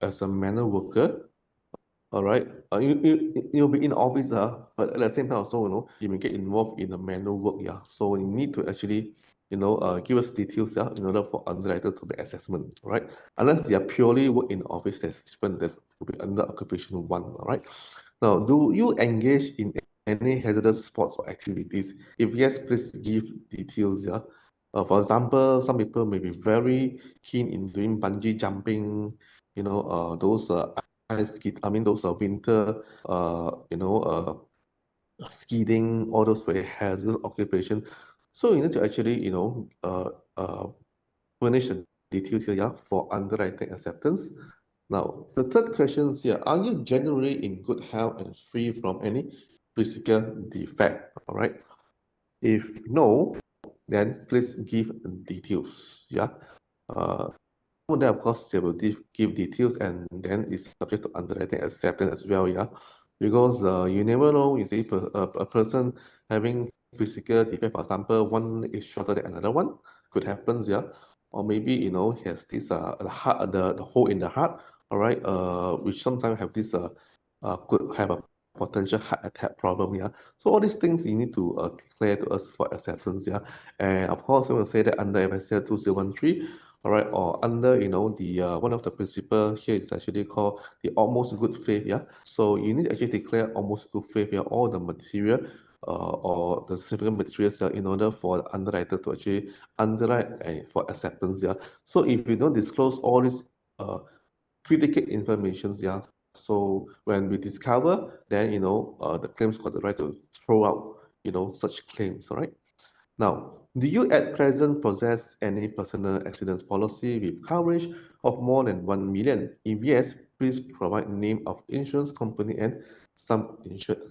as a manual worker. All right. You'll be in office, but at the same time also, you may get involved in the manual work, yeah. So you need to actually, give us details, yeah, in order for underwriter to be assessment, right? Unless you are purely work in office, that's different. That's will be under occupation one, all right? Now, do you engage in any hazardous sports or activities? If yes, please give details, yeah. For example, some people may be very keen in doing bungee jumping, those ice ski, I mean those winter, skiing, all those very hazardous occupation. So you need to actually, furnish the details here, yeah, for underwriting acceptance. Now, the third question is here, are you generally in good health and free from any physical defect? All right. If no, then please give details. Yeah. Uh, then of course they will give details and then it's subject to underwriting acceptance as well. Yeah. Because you never know, you see, a person having physical defect, for example, one is shorter than another one, could happen, yeah. Or maybe, he has this heart, the hole in the heart, all right, which sometimes have this could have a potential heart attack problem, yeah. So all these things you need to declare to us for acceptance, yeah. And of course, I will say that under FSL 2013, all right, or under, the one of the principle here is actually called the almost good faith, yeah. So you need to actually declare almost good faith, yeah, all the material or the significant materials in order for the underwriter to actually underwrite for acceptance, yeah. So if you don't disclose all these uh, critical information, yeah, so when we discover, then the claims got the right to throw out such claims, all right. Now, do you at present possess any personal accidents policy with coverage of more than 1 million? If yes, please provide name of insurance company and some insured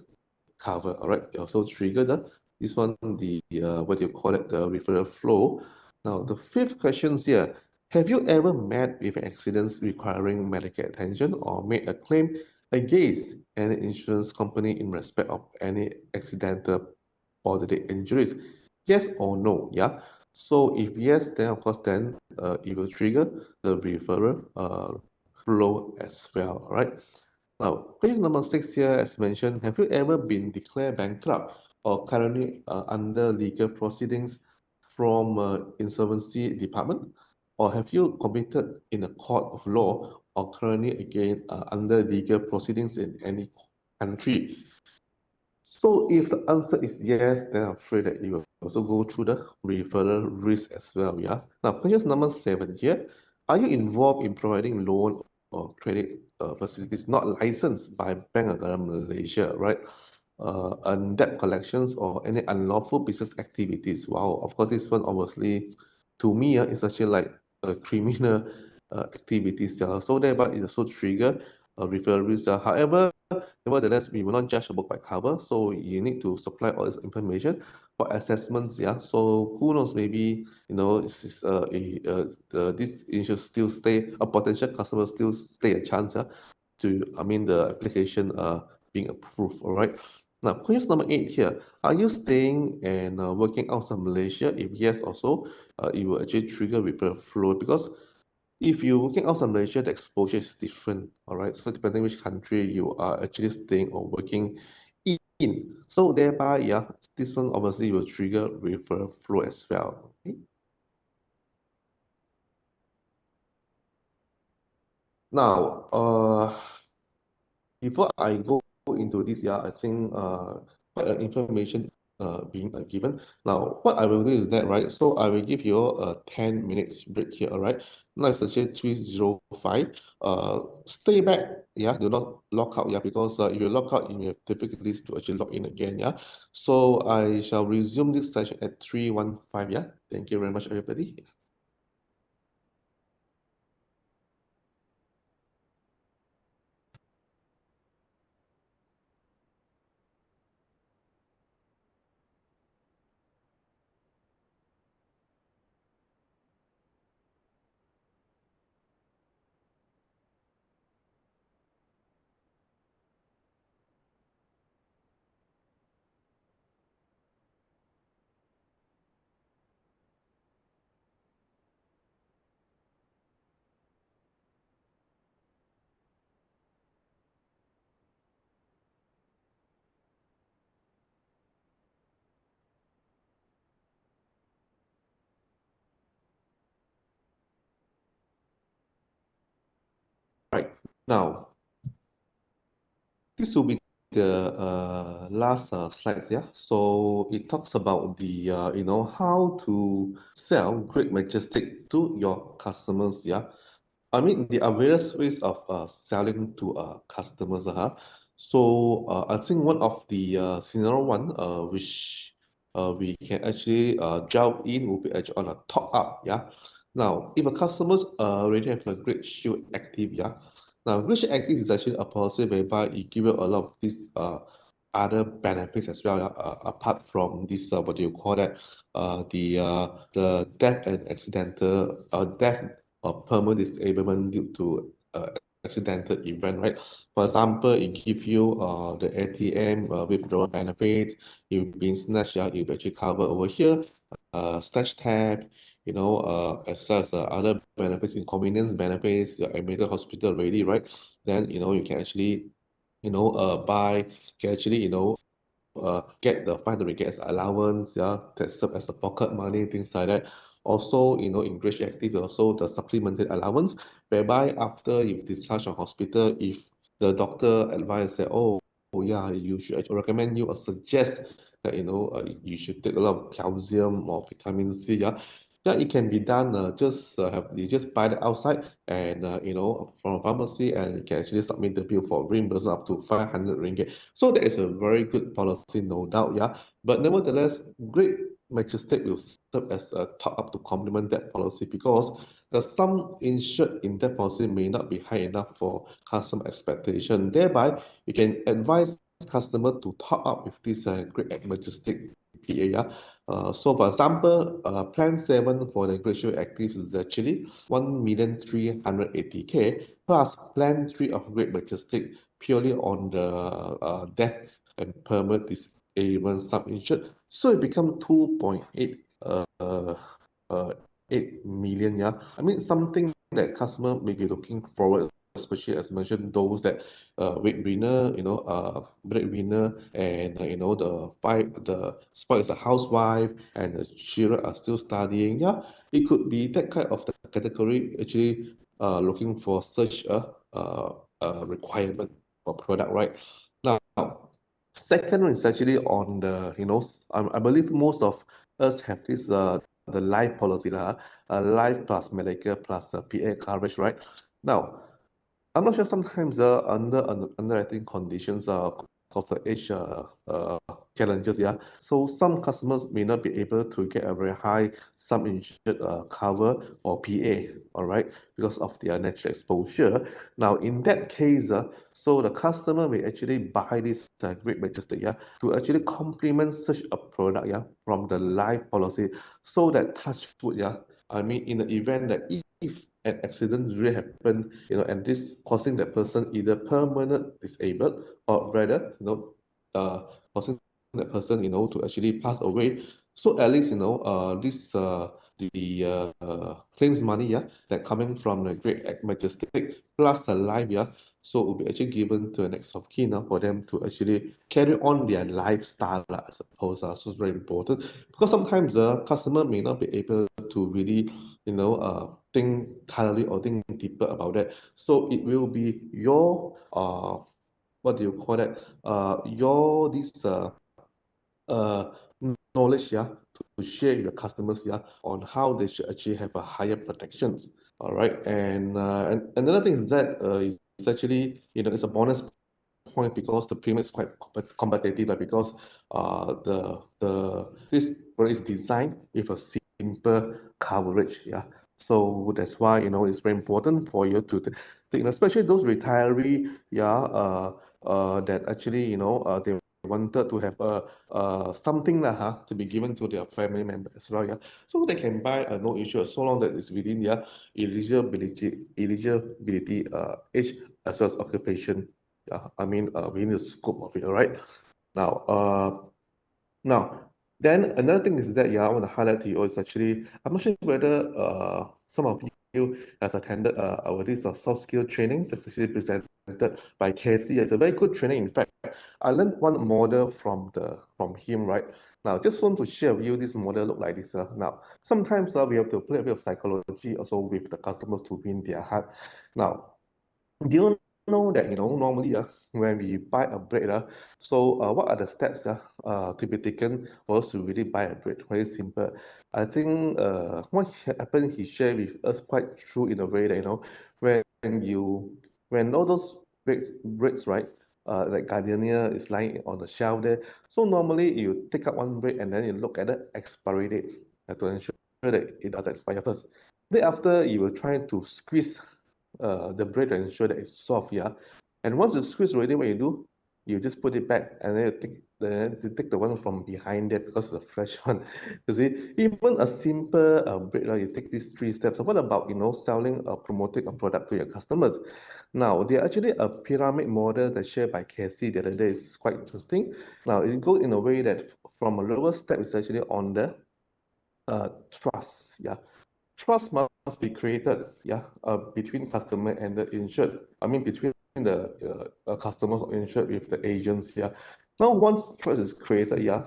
cover. All right, it also trigger this one, the what do you call it, the referral flow. Now, the fifth question here, have you ever met with accidents requiring medical attention or made a claim against any insurance company in respect of any accidental bodily injuries? Yes or no? Yeah. So if yes, then of course, then it will trigger the referral flow as well. All right. Now, question number 6 here, as mentioned, have you ever been declared bankrupt or currently under legal proceedings from insolvency department? Or have you committed in a court of law or currently again under legal proceedings in any country? So if the answer is yes, then I'm afraid that you will also go through the referral risk as well. Yeah. Now, question number 7 here. Are you involved in providing loan or credit facilities not licensed by Bank Negara Malaysia, right? And debt collections or any unlawful business activities? Wow, of course, this one obviously, to me, is actually like a criminal activities. So thereby it also trigger a referral risk. However, nevertheless, we will not judge a book by cover, so you need to supply all this information for assessments. Yeah, so who knows? Maybe this is this insurance still stay a potential customer still stay a chance. To I mean the application being approved. All right. Now, question number 8 here. Are you staying and working outside Malaysia? If yes, also, it will actually trigger referral flow because if you're working outside Malaysia, the exposure is different, all right? So depending which country you are actually staying or working in. So thereby, yeah, this one obviously will trigger referral flow as well. Okay? Now, before I go into this, yeah, I think quite information being given. Now, what I will do is that, right? So I will give you a 10 minutes break here, all right? Now it's actually 3:05. Stay back, yeah, do not lock out, yeah, because if you lock out, you may have difficulties to actually log in again, yeah. So I shall resume this session at 3:15, yeah. Thank you very much, everybody. Right, now, this will be the last slides, yeah. So it talks about the how to sell Great Majestic to your customers, yeah. I mean, there are various ways of selling to customers. So I think one of the scenario one, which we can actually delve in, will be actually on a top up. Yeah. Now, if a customers already have a Great Shield active, yeah. Now, Great Shield active is actually a policy whereby it gives you a lot of these other benefits as well. Yeah? Apart from this, what do you call that? The death and accidental death or permanent disablement due to accidental event, right? For example, it give you the ATM withdrawal benefits. You've been snatched, yeah, you actually cover over here. Snatch tab, as well as other benefits, inconvenience benefits. You're admitted hospital already, right? Then you can actually buy, can actually get the 500 ringgit as allowance, yeah, that serve as a pocket money, things like that. Also, in Grace Active, also the supplemented allowance, whereby after you've discharged from hospital, if the doctor advise that, oh yeah, you should actually recommend you or suggest that you should take a lot of calcium or vitamin C, yeah. Yeah, it can be done. You just buy it outside and from a pharmacy, and you can actually submit the bill for reimbursement up to 500 ringgit. So that is a very good policy, no doubt, yeah. But nevertheless, Great Majestic will serve as a top up to complement that policy, because the sum insured in that policy may not be high enough for customer expectation. Thereby, you can advise customer to top up with this Great Majestic PA. Yeah? So for example, Plan 7 for the Great Shield Active is actually 1,380,000 plus Plan 3 of Great Majestic purely on the death and permanent disablement sum insured. So it become 2.8 8 million. Yeah, I mean something that customer may be looking forward, especially as mentioned, those that breadwinner, and the spouse is a housewife and the children are still studying. Yeah, it could be that kind of the category actually looking for such a requirement for product, right? Now, second one is actually on the, I believe most of us have this the life policy, life plus medical plus PA coverage, right? Now, I'm not sure sometimes under underwriting conditions of the age challenges, yeah. So some customers may not be able to get a very high sum insured cover or PA, all right, because of their natural exposure. Now, in that case, so the customer may actually buy this Great Majestic, yeah, to actually complement such a product, yeah, from the life policy, so that touch food, yeah. I mean, in the event that if an accident really happen, and this causing that person either permanent disabled or rather, causing that person, to actually pass away. So at least, this the claims money, yeah, that coming from the Great Majestic plus the life, yeah, so it will be actually given to the next of kin for them to actually carry on their lifestyle, I suppose. So it's very important, because sometimes the customer may not be able to really, think thoroughly or think deeper about that. So it will be your what do you call that? Your this uh knowledge, yeah, to share with your customers, yeah, on how they should actually have a higher protections. All right, and another thing is that is actually, it's a bonus point, because the premium is quite competitive, because the this product is designed with a simple coverage. Yeah, so that's why, it's very important for you to think, especially those retiree, yeah, that actually, they wanted to have something lah, to be given to their family member as well. Yeah, so they can buy no issue, so long that it's within their eligibility age as well as occupation. Yeah, I mean, within the scope of it, all right? Now, now, then another thing is that, yeah, I want to highlight to you is actually, I'm not sure whether some of you has attended our this soft skill training, just actually presented by Casey. It's a very good training. In fact, I learned one model from him, right? Now, just want to share with you this model look like this. Now, sometimes we have to play a bit of psychology also with the customers to win their heart. Now, do you know that, normally when we buy a bread, so what are the steps to be taken for us to really buy a bread? Very simple. I think what happened, he shared with us quite true in a way that, when when all those breads, right, like gardenia is lying on the shelf there. So normally you take out one bread and then you look at the expiry date to ensure that it does expire first. Thereafter, you will try to squeeze the bread and ensure that it's soft, yeah. And once you squeeze already, what you do, you just put it back and then you take the one from behind it because it's a fresh one. You see, even a simple bread, you take these three steps. So what about, selling or promoting a product to your customers? Now, there are actually a pyramid model that shared by Casey the other day. Is quite interesting. Now, it goes in a way that from a lower step, it's actually on the trust, yeah. Trust must be created, yeah, between customer and the insured. I mean, between the customers or insured with the agents, yeah. Now, once trust is created, yeah,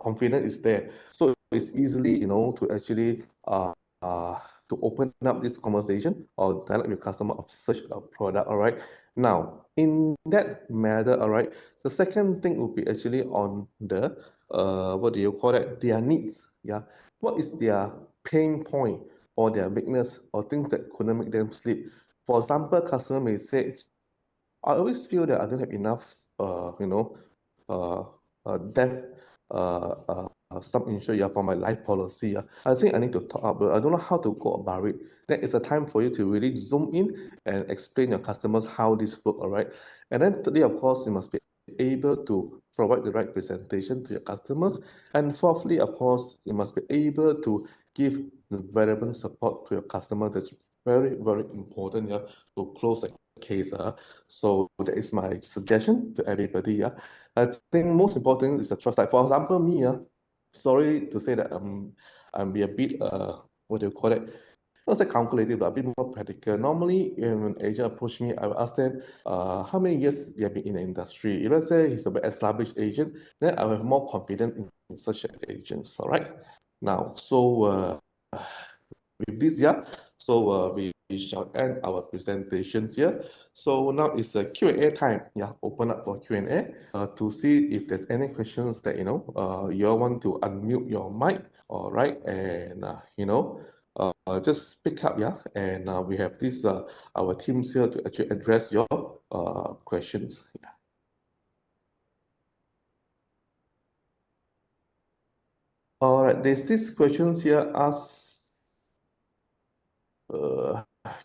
confidence is there. So it's easily, to actually uh, to open up this conversation or dialogue with customer of such a product, all right? Now, in that matter, all right, the second thing would be actually on the, what do you call that? Their needs, yeah. What is their pain point or their weakness or things that couldn't make them sleep? For example, customer may say, I always feel that I don't have enough, uh, death, some insurance, yeah, for my life policy. I think I need to top up, but I don't know how to go about it. That is a time for you to really zoom in and explain your customers how this work, all right? And then thirdly, of course, you must be able to provide the right presentation to your customers. And fourthly, of course, you must be able to give the relevant support to your customer. That's very, very important, yeah, to close a case. So that is my suggestion to everybody. Yeah, I think most important is the trust. Like for example, me. Sorry to say that I'm be a bit what do you call it? Not say calculated, but a bit more practical. Normally, when an agent approach me, I will ask them, how many years they have been in the industry. If let's say he's a very established agent, then I will have more confidence in such an agent. All right. Now, so with this, yeah, so we shall end our presentations here. So now it's a Q&A time. Yeah, open up for Q&A to see if there's any questions that, you all want to unmute your mic. All right. And, just speak up. Yeah. And we have this, our teams here to actually address your questions. Yeah. All right. There's this questions here asked,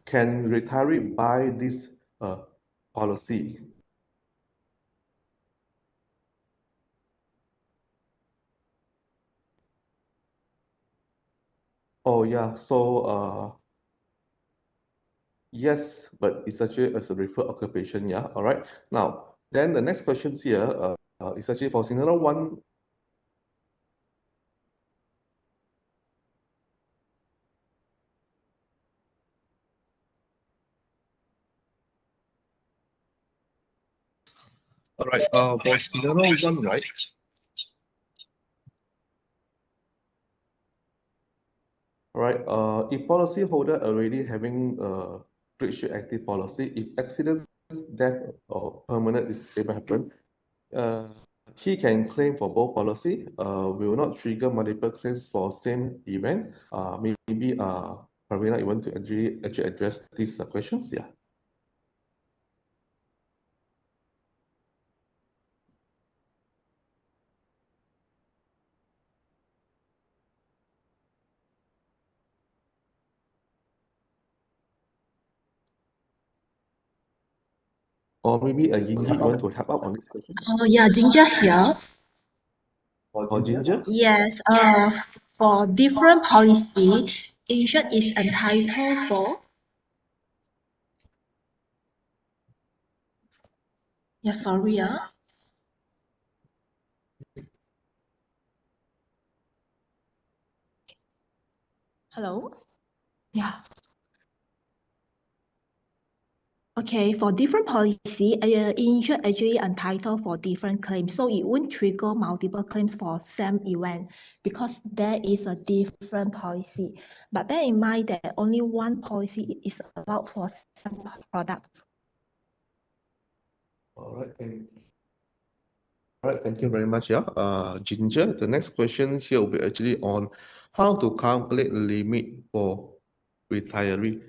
can retiree buy this policy? Oh yeah, so yes, but it's actually as a referred occupation, yeah. All right. Now, then the next questions here is actually for scenario one. All right. For scenario one, right? All right. If policyholder already having a breach active policy, if accidents, death, or permanent disablement happen, uh, he can claim for both policy. Will not trigger multiple claims for same event. Maybe Pravina, you want to actually address these questions? Yeah. Or maybe a Yinji, you want to help out on this question? Oh, yeah, Ginger here. Or Ginger? Yes, for different policy, insured is entitled for. Yeah, sorry, yeah. Hello? Yeah. Okay, for different policy, insured actually entitled for different claims, so it won't trigger multiple claims for same event because there is a different policy. But bear in mind that only one policy is allowed for some products. All right, all right, thank you very much. Yeah, Ginger. The next question here will be actually on how to calculate limit for retiree.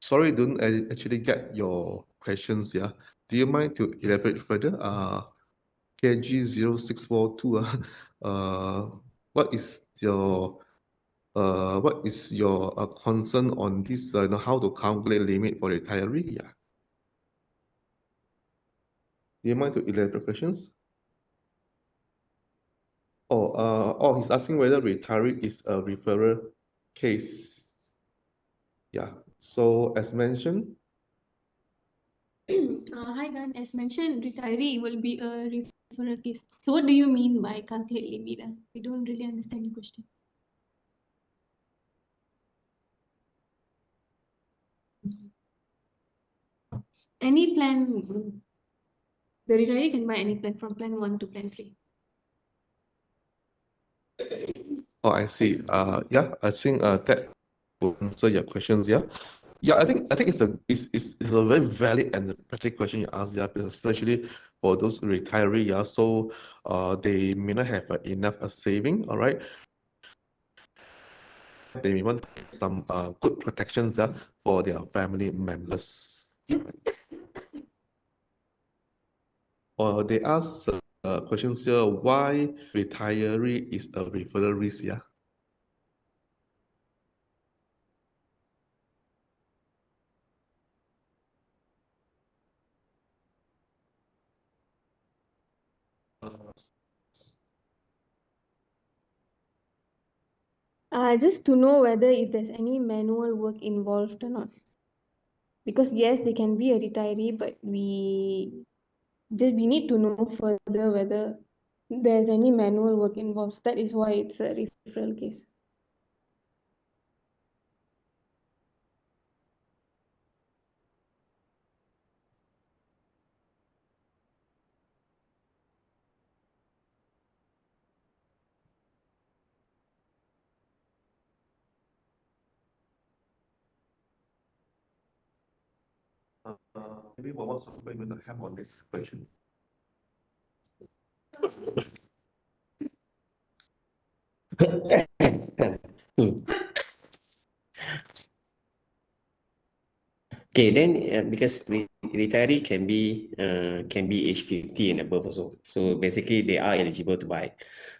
Sorry, don't actually get your questions. Yeah, do you mind to elaborate further? KG0642. What is your concern on this? How to calculate limit for retiree? Yeah. Do you mind to elaborate questions? He's asking whether retiree is a referral case. Yeah. So as mentioned, Hi, Gan. As mentioned, retiree will be a referral case. So, what do you mean by calculate limit? We don't really understand the question. Any plan, the retiree can buy any plan from plan 1 to plan 3. oh, I see. Yeah, I think that will answer your questions. Yeah. Yeah, I think it's a very valid and practical question you asked, yeah, especially for those retiree, yeah. So they may not have enough saving, all right. They may want some good protections, yeah, for their family members. Or they ask questions here, why retiree is a referral risk, yeah. Just to know whether if there's any manual work involved or not. Because yes, they can be a retiree, but we need to know further whether there's any manual work involved. That is why it's a referral case. Maybe one more software will not have on this question. Okay, then because retiree can be age 50 and above also. So basically they are eligible to buy.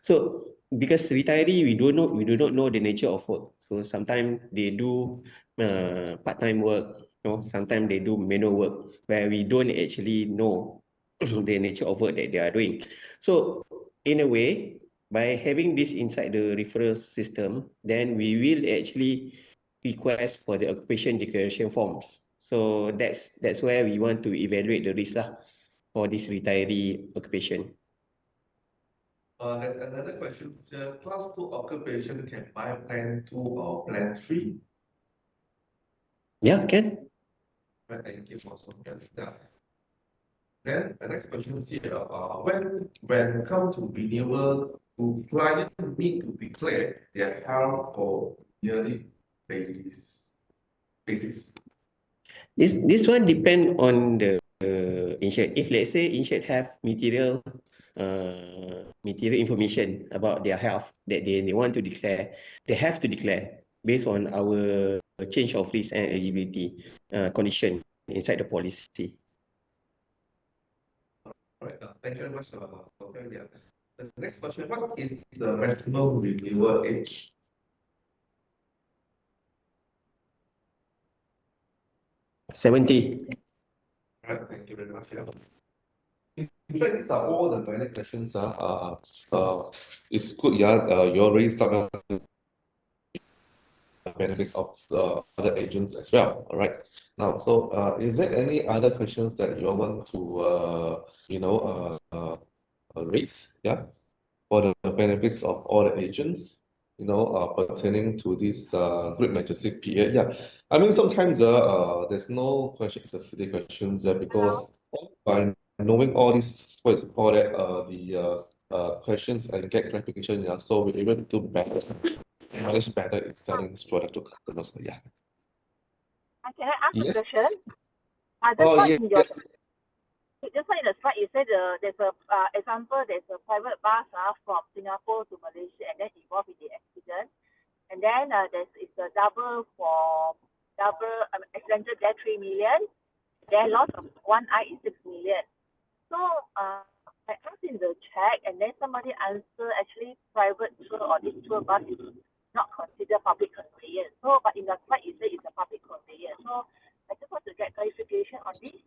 So because retiree we do not know the nature of work. So sometimes they do part-time work, sometimes they do manual work where we don't actually know the nature of work that they are doing. So in a way, by having this inside the referral system, then we will actually request for the occupation declaration forms. So that's where we want to evaluate the risk lah for this retiree occupation. There's another question. Class 2 occupation can buy plan 2 or plan 3? Yeah, can. Right, thank you also. Yeah. Then the next question is here. When come to renewal, do client need to declare their health for yearly basis? This one depend on the insured. If let's say insured have material information about their health that they want to declare, they have to declare based on our change of risk and eligibility condition inside the policy. All right, thank you very much. Yeah. The next question, what is the maximum renewal age? $70. All right, thank you very much. Yeah. In fact, these are all the valid questions. It's good, yeah. You already started the benefits of other agents as well. All right. Now, so is there any other questions that you all want to raise? Yeah, for the benefits of all the agents, pertaining to this Great Majestic period. Yeah, I mean sometimes there's no question, it's a silly questions because by knowing all these, what is it called that, the questions and get clarification, yeah, so we're able to do better, manage better in selling this product to customers. Yeah. Can I ask a Yes. question? Oh, yes. Just like in the slide, you said there's a example, there's a private bus from Singapore to Malaysia and then involved in the accident. And then there's it's a double accidental death 3 million. Then loss of one eye is 6 million. So I asked in the chat and then somebody answered actually private tour or this tour bus is not considered public conveyance. So but in the slide you say it's a public conveyance. So I just want to get clarification on this.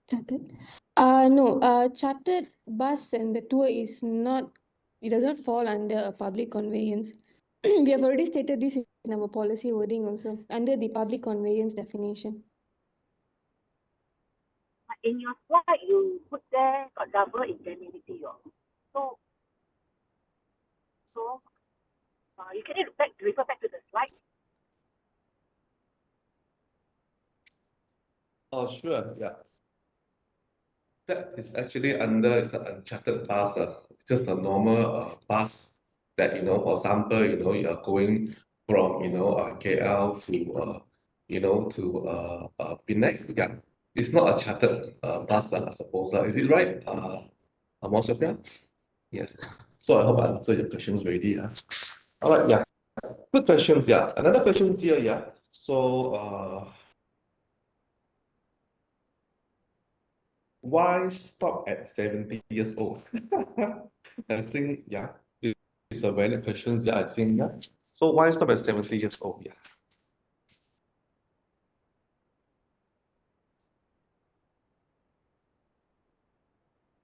Chartered? No, chartered bus and the tour is not, it doesn't fall under a public conveyance. We have already stated this in our policy wording also, under the public conveyance definition. In your slide, you put there a double indemnity. So you can refer back to the slide. Oh, sure. Yeah. That is actually under it's an uncharted bus. It's just a normal bus that, for example, you are going from, KL to Penang. Yeah. It's not a chartered bus, I suppose. Is it right, Sophia? Yes. So I hope I answered your questions already. All right. Yeah. Good questions. Yeah. Another question here. Yeah. So, why stop at 70 years old? I think, yeah, it's a valid question. Yeah, I think, yeah. So why stop at 70 years old? Yeah.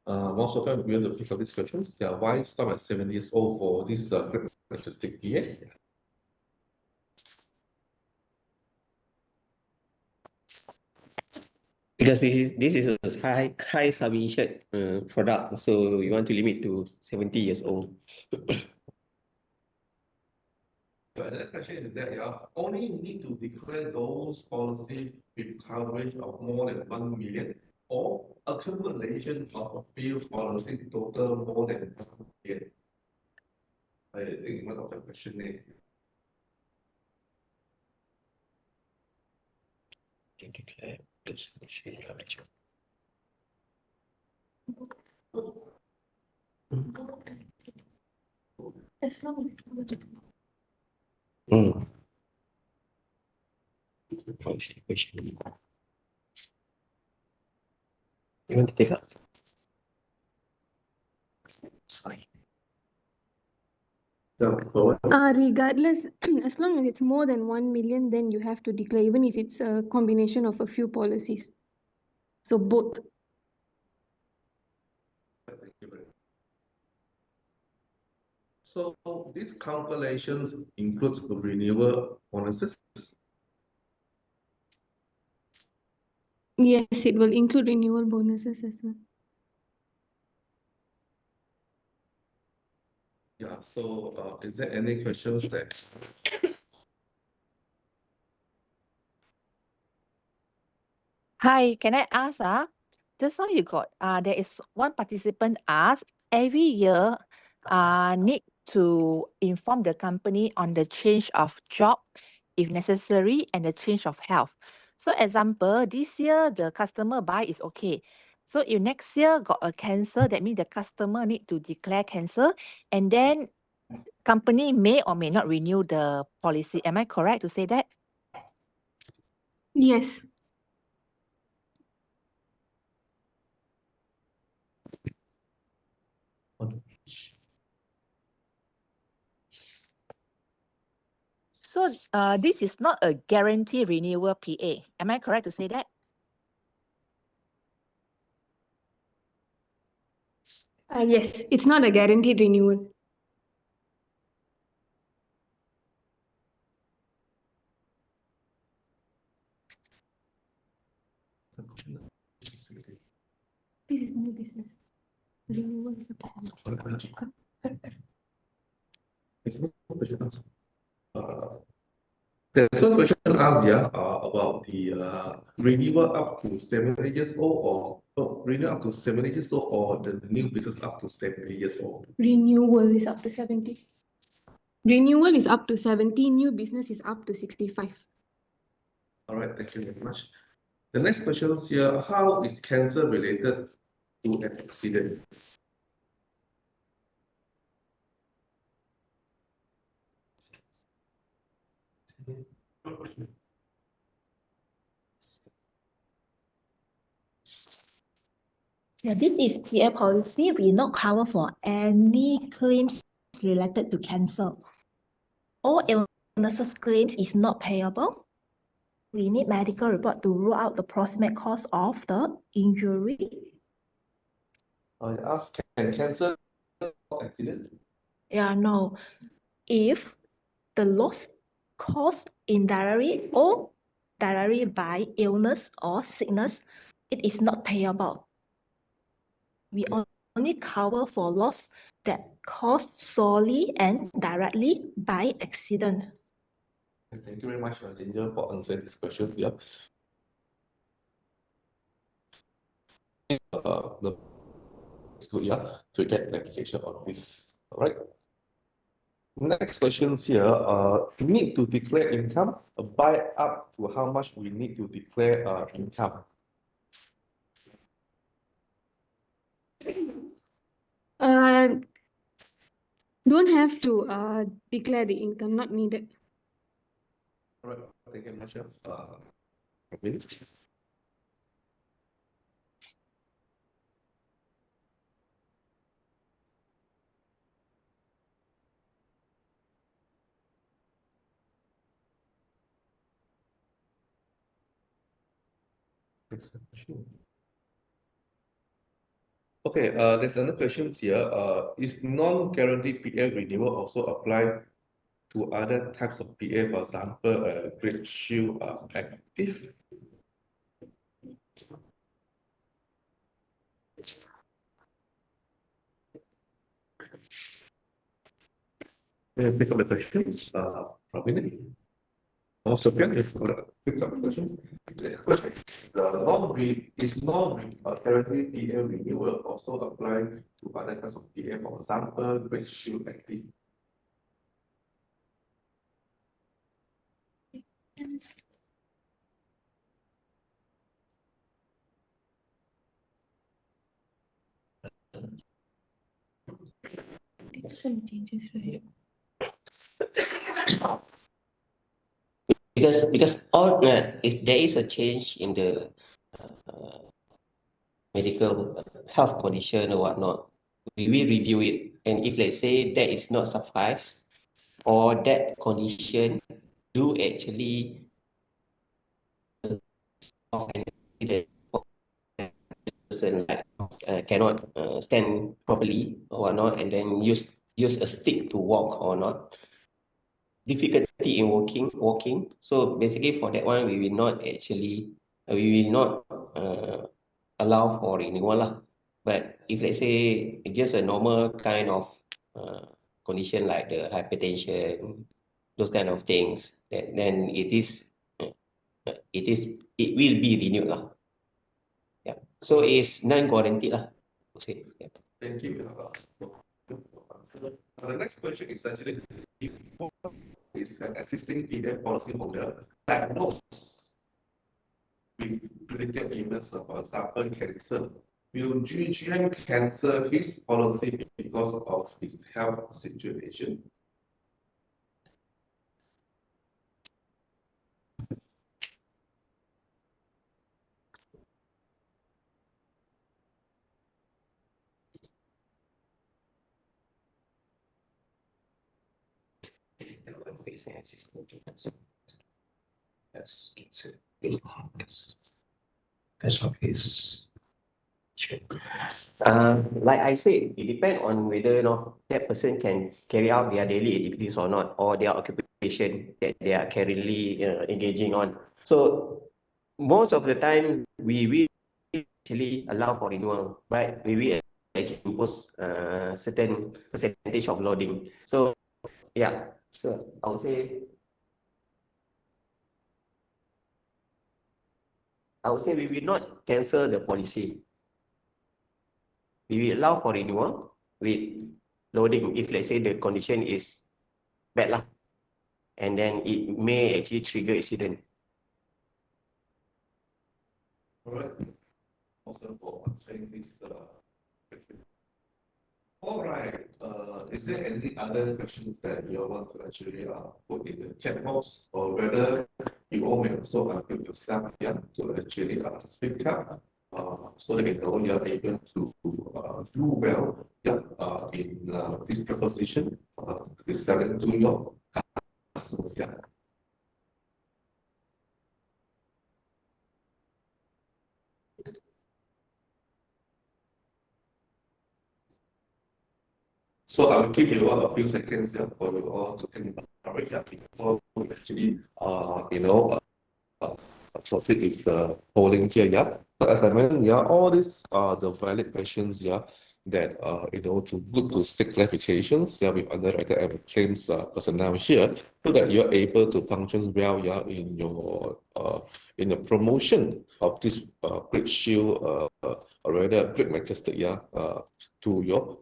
Most of them we have to pick up these questions. Yeah, why stop at 70 years old for this great Majestic? Yeah. Because this is a high sum insured product, so we want to limit to 70 years old. Another question is that you only need to declare those policies with coverage of more than 1 million or accumulation of a few policies total more than 1 million. I think one of the question is. You want to take up? Sorry. Regardless, as long as it's more than 1 million, then you have to declare, even if it's a combination of a few policies. So both. So these calculations includes renewal bonuses. Yes, it will include renewal bonuses as well. Yeah, so is there any questions there? Hi, can I ask, just now you got, there is one participant asked, every year, need to inform the company on the change of job, if necessary, and the change of health. So example, this year, the customer buy is okay. So if next year got a cancer, that means the customer need to declare cancer, and then company may or may not renew the policy. Am I correct to say that? Yes. So this is not a guarantee renewal PA. Am I correct to say that? Yes, it's not a guaranteed renewal. New business. Renewal is a There's no question asked, about the renewal up to 70 years old or renewal up to 70 years old or the new business up to 70 years old. renewal is up to 70. Renewal is up to 70, new business is up to 65. All right, thank you very much. The next question is here, how is cancer related to an accident? Yeah, this is PA policy. We not cover for any claims related to cancer. All illnesses claims is not payable. We need medical report to rule out the proximate cause of the injury. I ask, can cancer cause accident? Yeah, no. If the loss caused indirectly or directly by illness or sickness, it is not payable. We only cover for loss that caused solely and directly by accident. Thank you very much, Ginger, for answering this question. Yeah. The good, yeah, to get clarification on this. All right. Next questions here. We need to declare income. By up to how much we need to declare income? Don't have to declare the income, not needed. All right. Thank you very much. Really? Okay, there's another question here. Is non-guaranteed PA renewal also apply to other types of PA, for example, Great Shield Active? Pick up the questions, Robin. Also, pick up the questions. Is non-guaranteed PA renewal also apply to other types of PA, for example, Great Shield Active? Some changes, right? Because all if there is a change in the medical health condition or whatnot, we will review it. And if let's say that is not suffice or that condition do actually the person like cannot stand properly or whatnot, and then use a stick to walk or not, difficulty in walking. So basically for that one, we will not actually we will not allow for renewal lah. But if let's say just a normal kind of condition like the hypertension, those kind of things, then it will be renewed lah. Yeah. So it's non-guaranteed lah. Okay. Yeah. Thank you. The next question is actually, if is an existing PA policyholder diagnosed with critical illness, for example, cancer, will GGM cancel his policy because of his health situation? Like I said, it depends on whether that person can carry out their daily activities or not, or their occupation that they are currently engaging on. So most of the time, we will actually allow for renewal, but we will actually impose certain percentage of loading. So yeah, so I would say we will not cancel the policy. We will allow for renewal with loading if let's say the condition is bad luck, and then it may actually trigger accident. All right. Also for answering this question. All right. Is there any other questions that you all want to actually put in the chat box, or whether you all may also unmute yourself here to actually speak up, so that you know you're able to do well, yeah, in this proposition, is selling to your customers, yeah. So I will give you all a few seconds here for you all to think about it, yeah, before we actually uh, proceed with the polling here, yeah. So as I mentioned, yeah, all these are the valid questions, yeah, that to good to seek clarifications, yeah, with underwriter and claims personnel here, so that you're able to function well, yeah, in the promotion of this Great Shield or rather Great Majestic, yeah, to your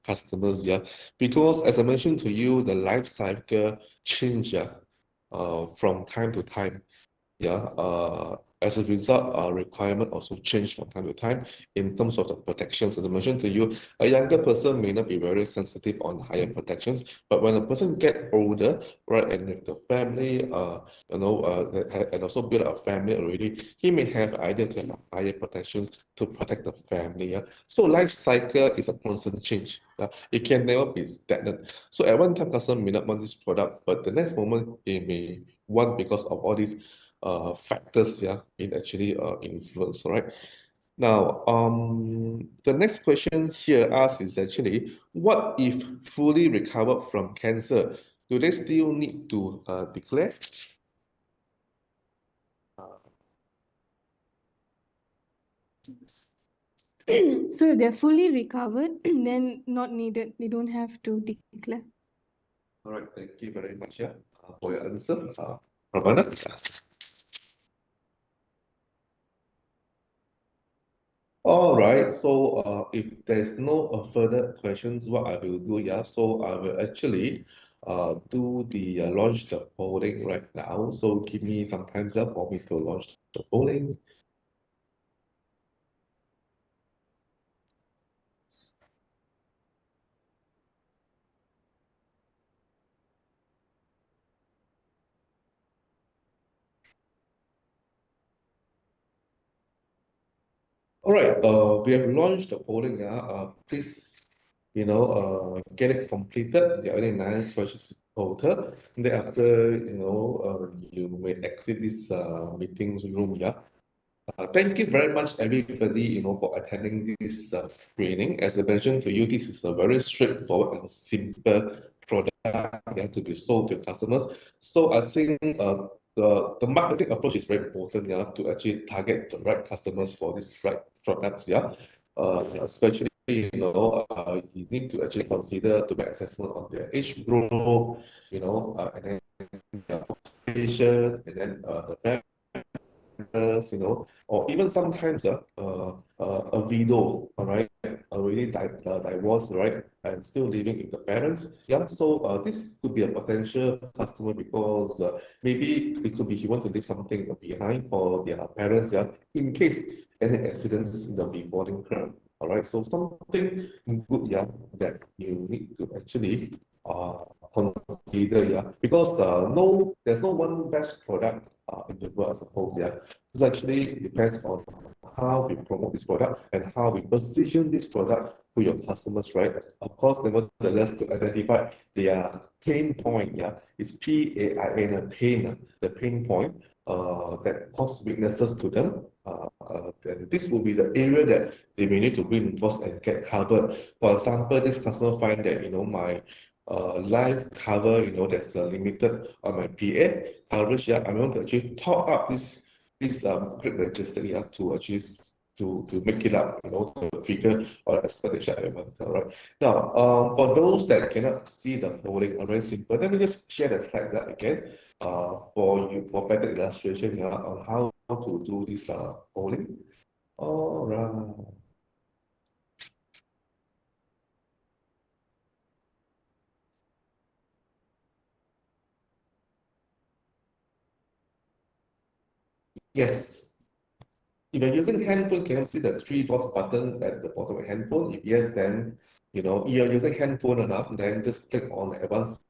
customers, yeah, because as I mentioned to you, the life cycle change, yeah, from time to time. Yeah, as a result, our requirement also change from time to time in terms of the protections. As I mentioned to you, a younger person may not be very sensitive on higher protections, but when a person get older, right, and if the family, and also build a family already, he may have idea to have higher protections to protect the family. Yeah? So life cycle is a constant change. It can never be stagnant. So at one time, customer may not want this product, but the next moment, he may want because of all these factors, yeah, it actually influence, all right? Now, the next question here asked is actually, what if fully recovered from cancer? Do they still need to declare? So if they're fully recovered, then not needed. They don't have to declare. All right, thank you very much, yeah, for your answer, Ramana. All right, so if there's no further questions, what I will do, yeah, so I will actually do the launch the polling right now. So give me some time for me to launch the polling. All right, we have launched the polling. Please, get it completed. There are only 9 questions total. And then after, you may exit this meetings room. Yeah. Thank you very much, everybody, for attending this training. As I mentioned to you, this is a very straightforward and simple product to be sold to customers. So I think the marketing approach is very important, yeah, to actually target the right customers for these right products, yeah. Especially, you need to actually consider to make assessment on their age group, and then their occupation, and then the or even sometimes a widow, all right, already divorced, right, and still living with the parents. Yeah, so this could be a potential customer because maybe it could be he want to leave something behind for their parents, yeah, in case any accidents in the befalling crime. All right, so something good, yeah, that you need to actually uh, consider, yeah, because there's no one best product in the world, I suppose, yeah. It actually depends on how we promote this product and how we position this product to your customers, right? Of course, nevertheless, to identify their pain point, yeah, it's PAIN, the pain point that cause weaknesses to them. Then this will be the area that they may need to reinforce and get covered. For example, this customer find that, my life cover, there's a limited on my PA coverage. Yeah, I want to actually top up this Great Majestic, yeah, to actually to make it up, the figure or expenditure element. All right. Now, for those that cannot see the polling, very simple. Let me just share the slides again. For you for better illustration, yeah, on how to do this polling. All right. Yes. If you're using handphone, can you see the three dots button at the bottom of handphone? If yes, then if you're using handphone enough, then just click on the advanced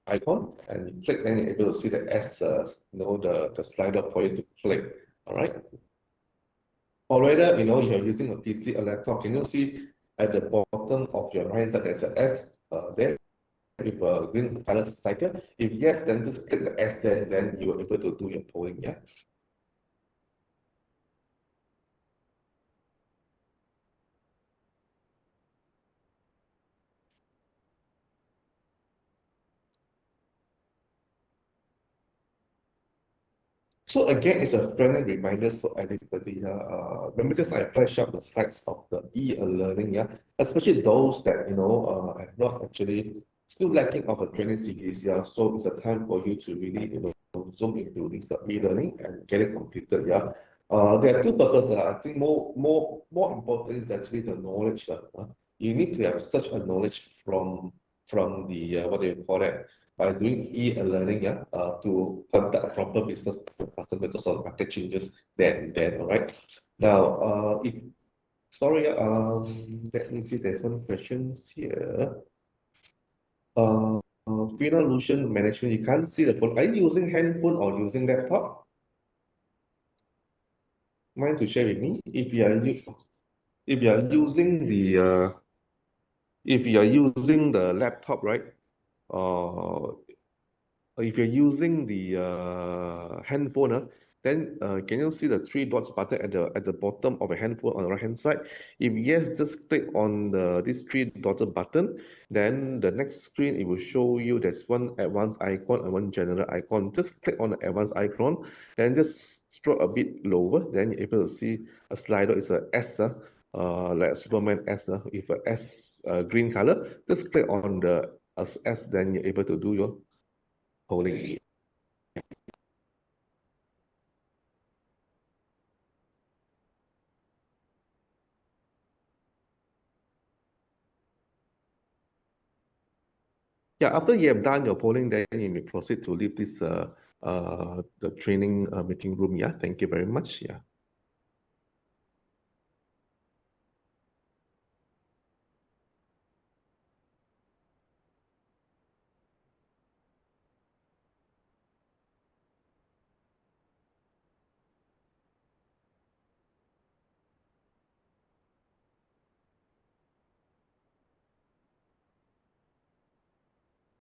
icon and you click, then you're able to see the S, the slider for you to click. All right. Or rather, if you're using a PC, a laptop, can you see at the bottom of your right hand side there's a S there with a green color cycle? If yes, then just click the S there, then you are able to do your polling. Yeah. So again, it's a friendly reminder for everybody. Remember this, I flash up the slides of the e-learning, yeah, especially those that have not actually still lacking of a training series, yeah. So it's a time for you to really zoom into this e-learning and get it completed, yeah. There are two purposes. I think more important is actually the knowledge. You need to have such a knowledge from the what do you call that? By doing e-learning, yeah, to conduct a proper business customer because of market changes then and then. All right. Now, let me see. There's one question here. Financial management. You can't see the phone. Are you using handphone or using laptop? Mind to share with me if you are using the laptop, right? Uh, if you're using the handphone, then can you see the three dots button at the bottom of a handphone on the right hand side? If yes, just click on this three dotted button. Then the next screen, it will show you there's one advanced icon and one general icon. Just click on the advanced icon, then just scroll a bit lower. Then you're able to see a slider. It's a S, like a Superman S, with a S green color. Just click on the S, then you're able to do your polling. Yeah, after you have done your polling, then you may proceed to leave this the training meeting room. Yeah, thank you very much. Yeah.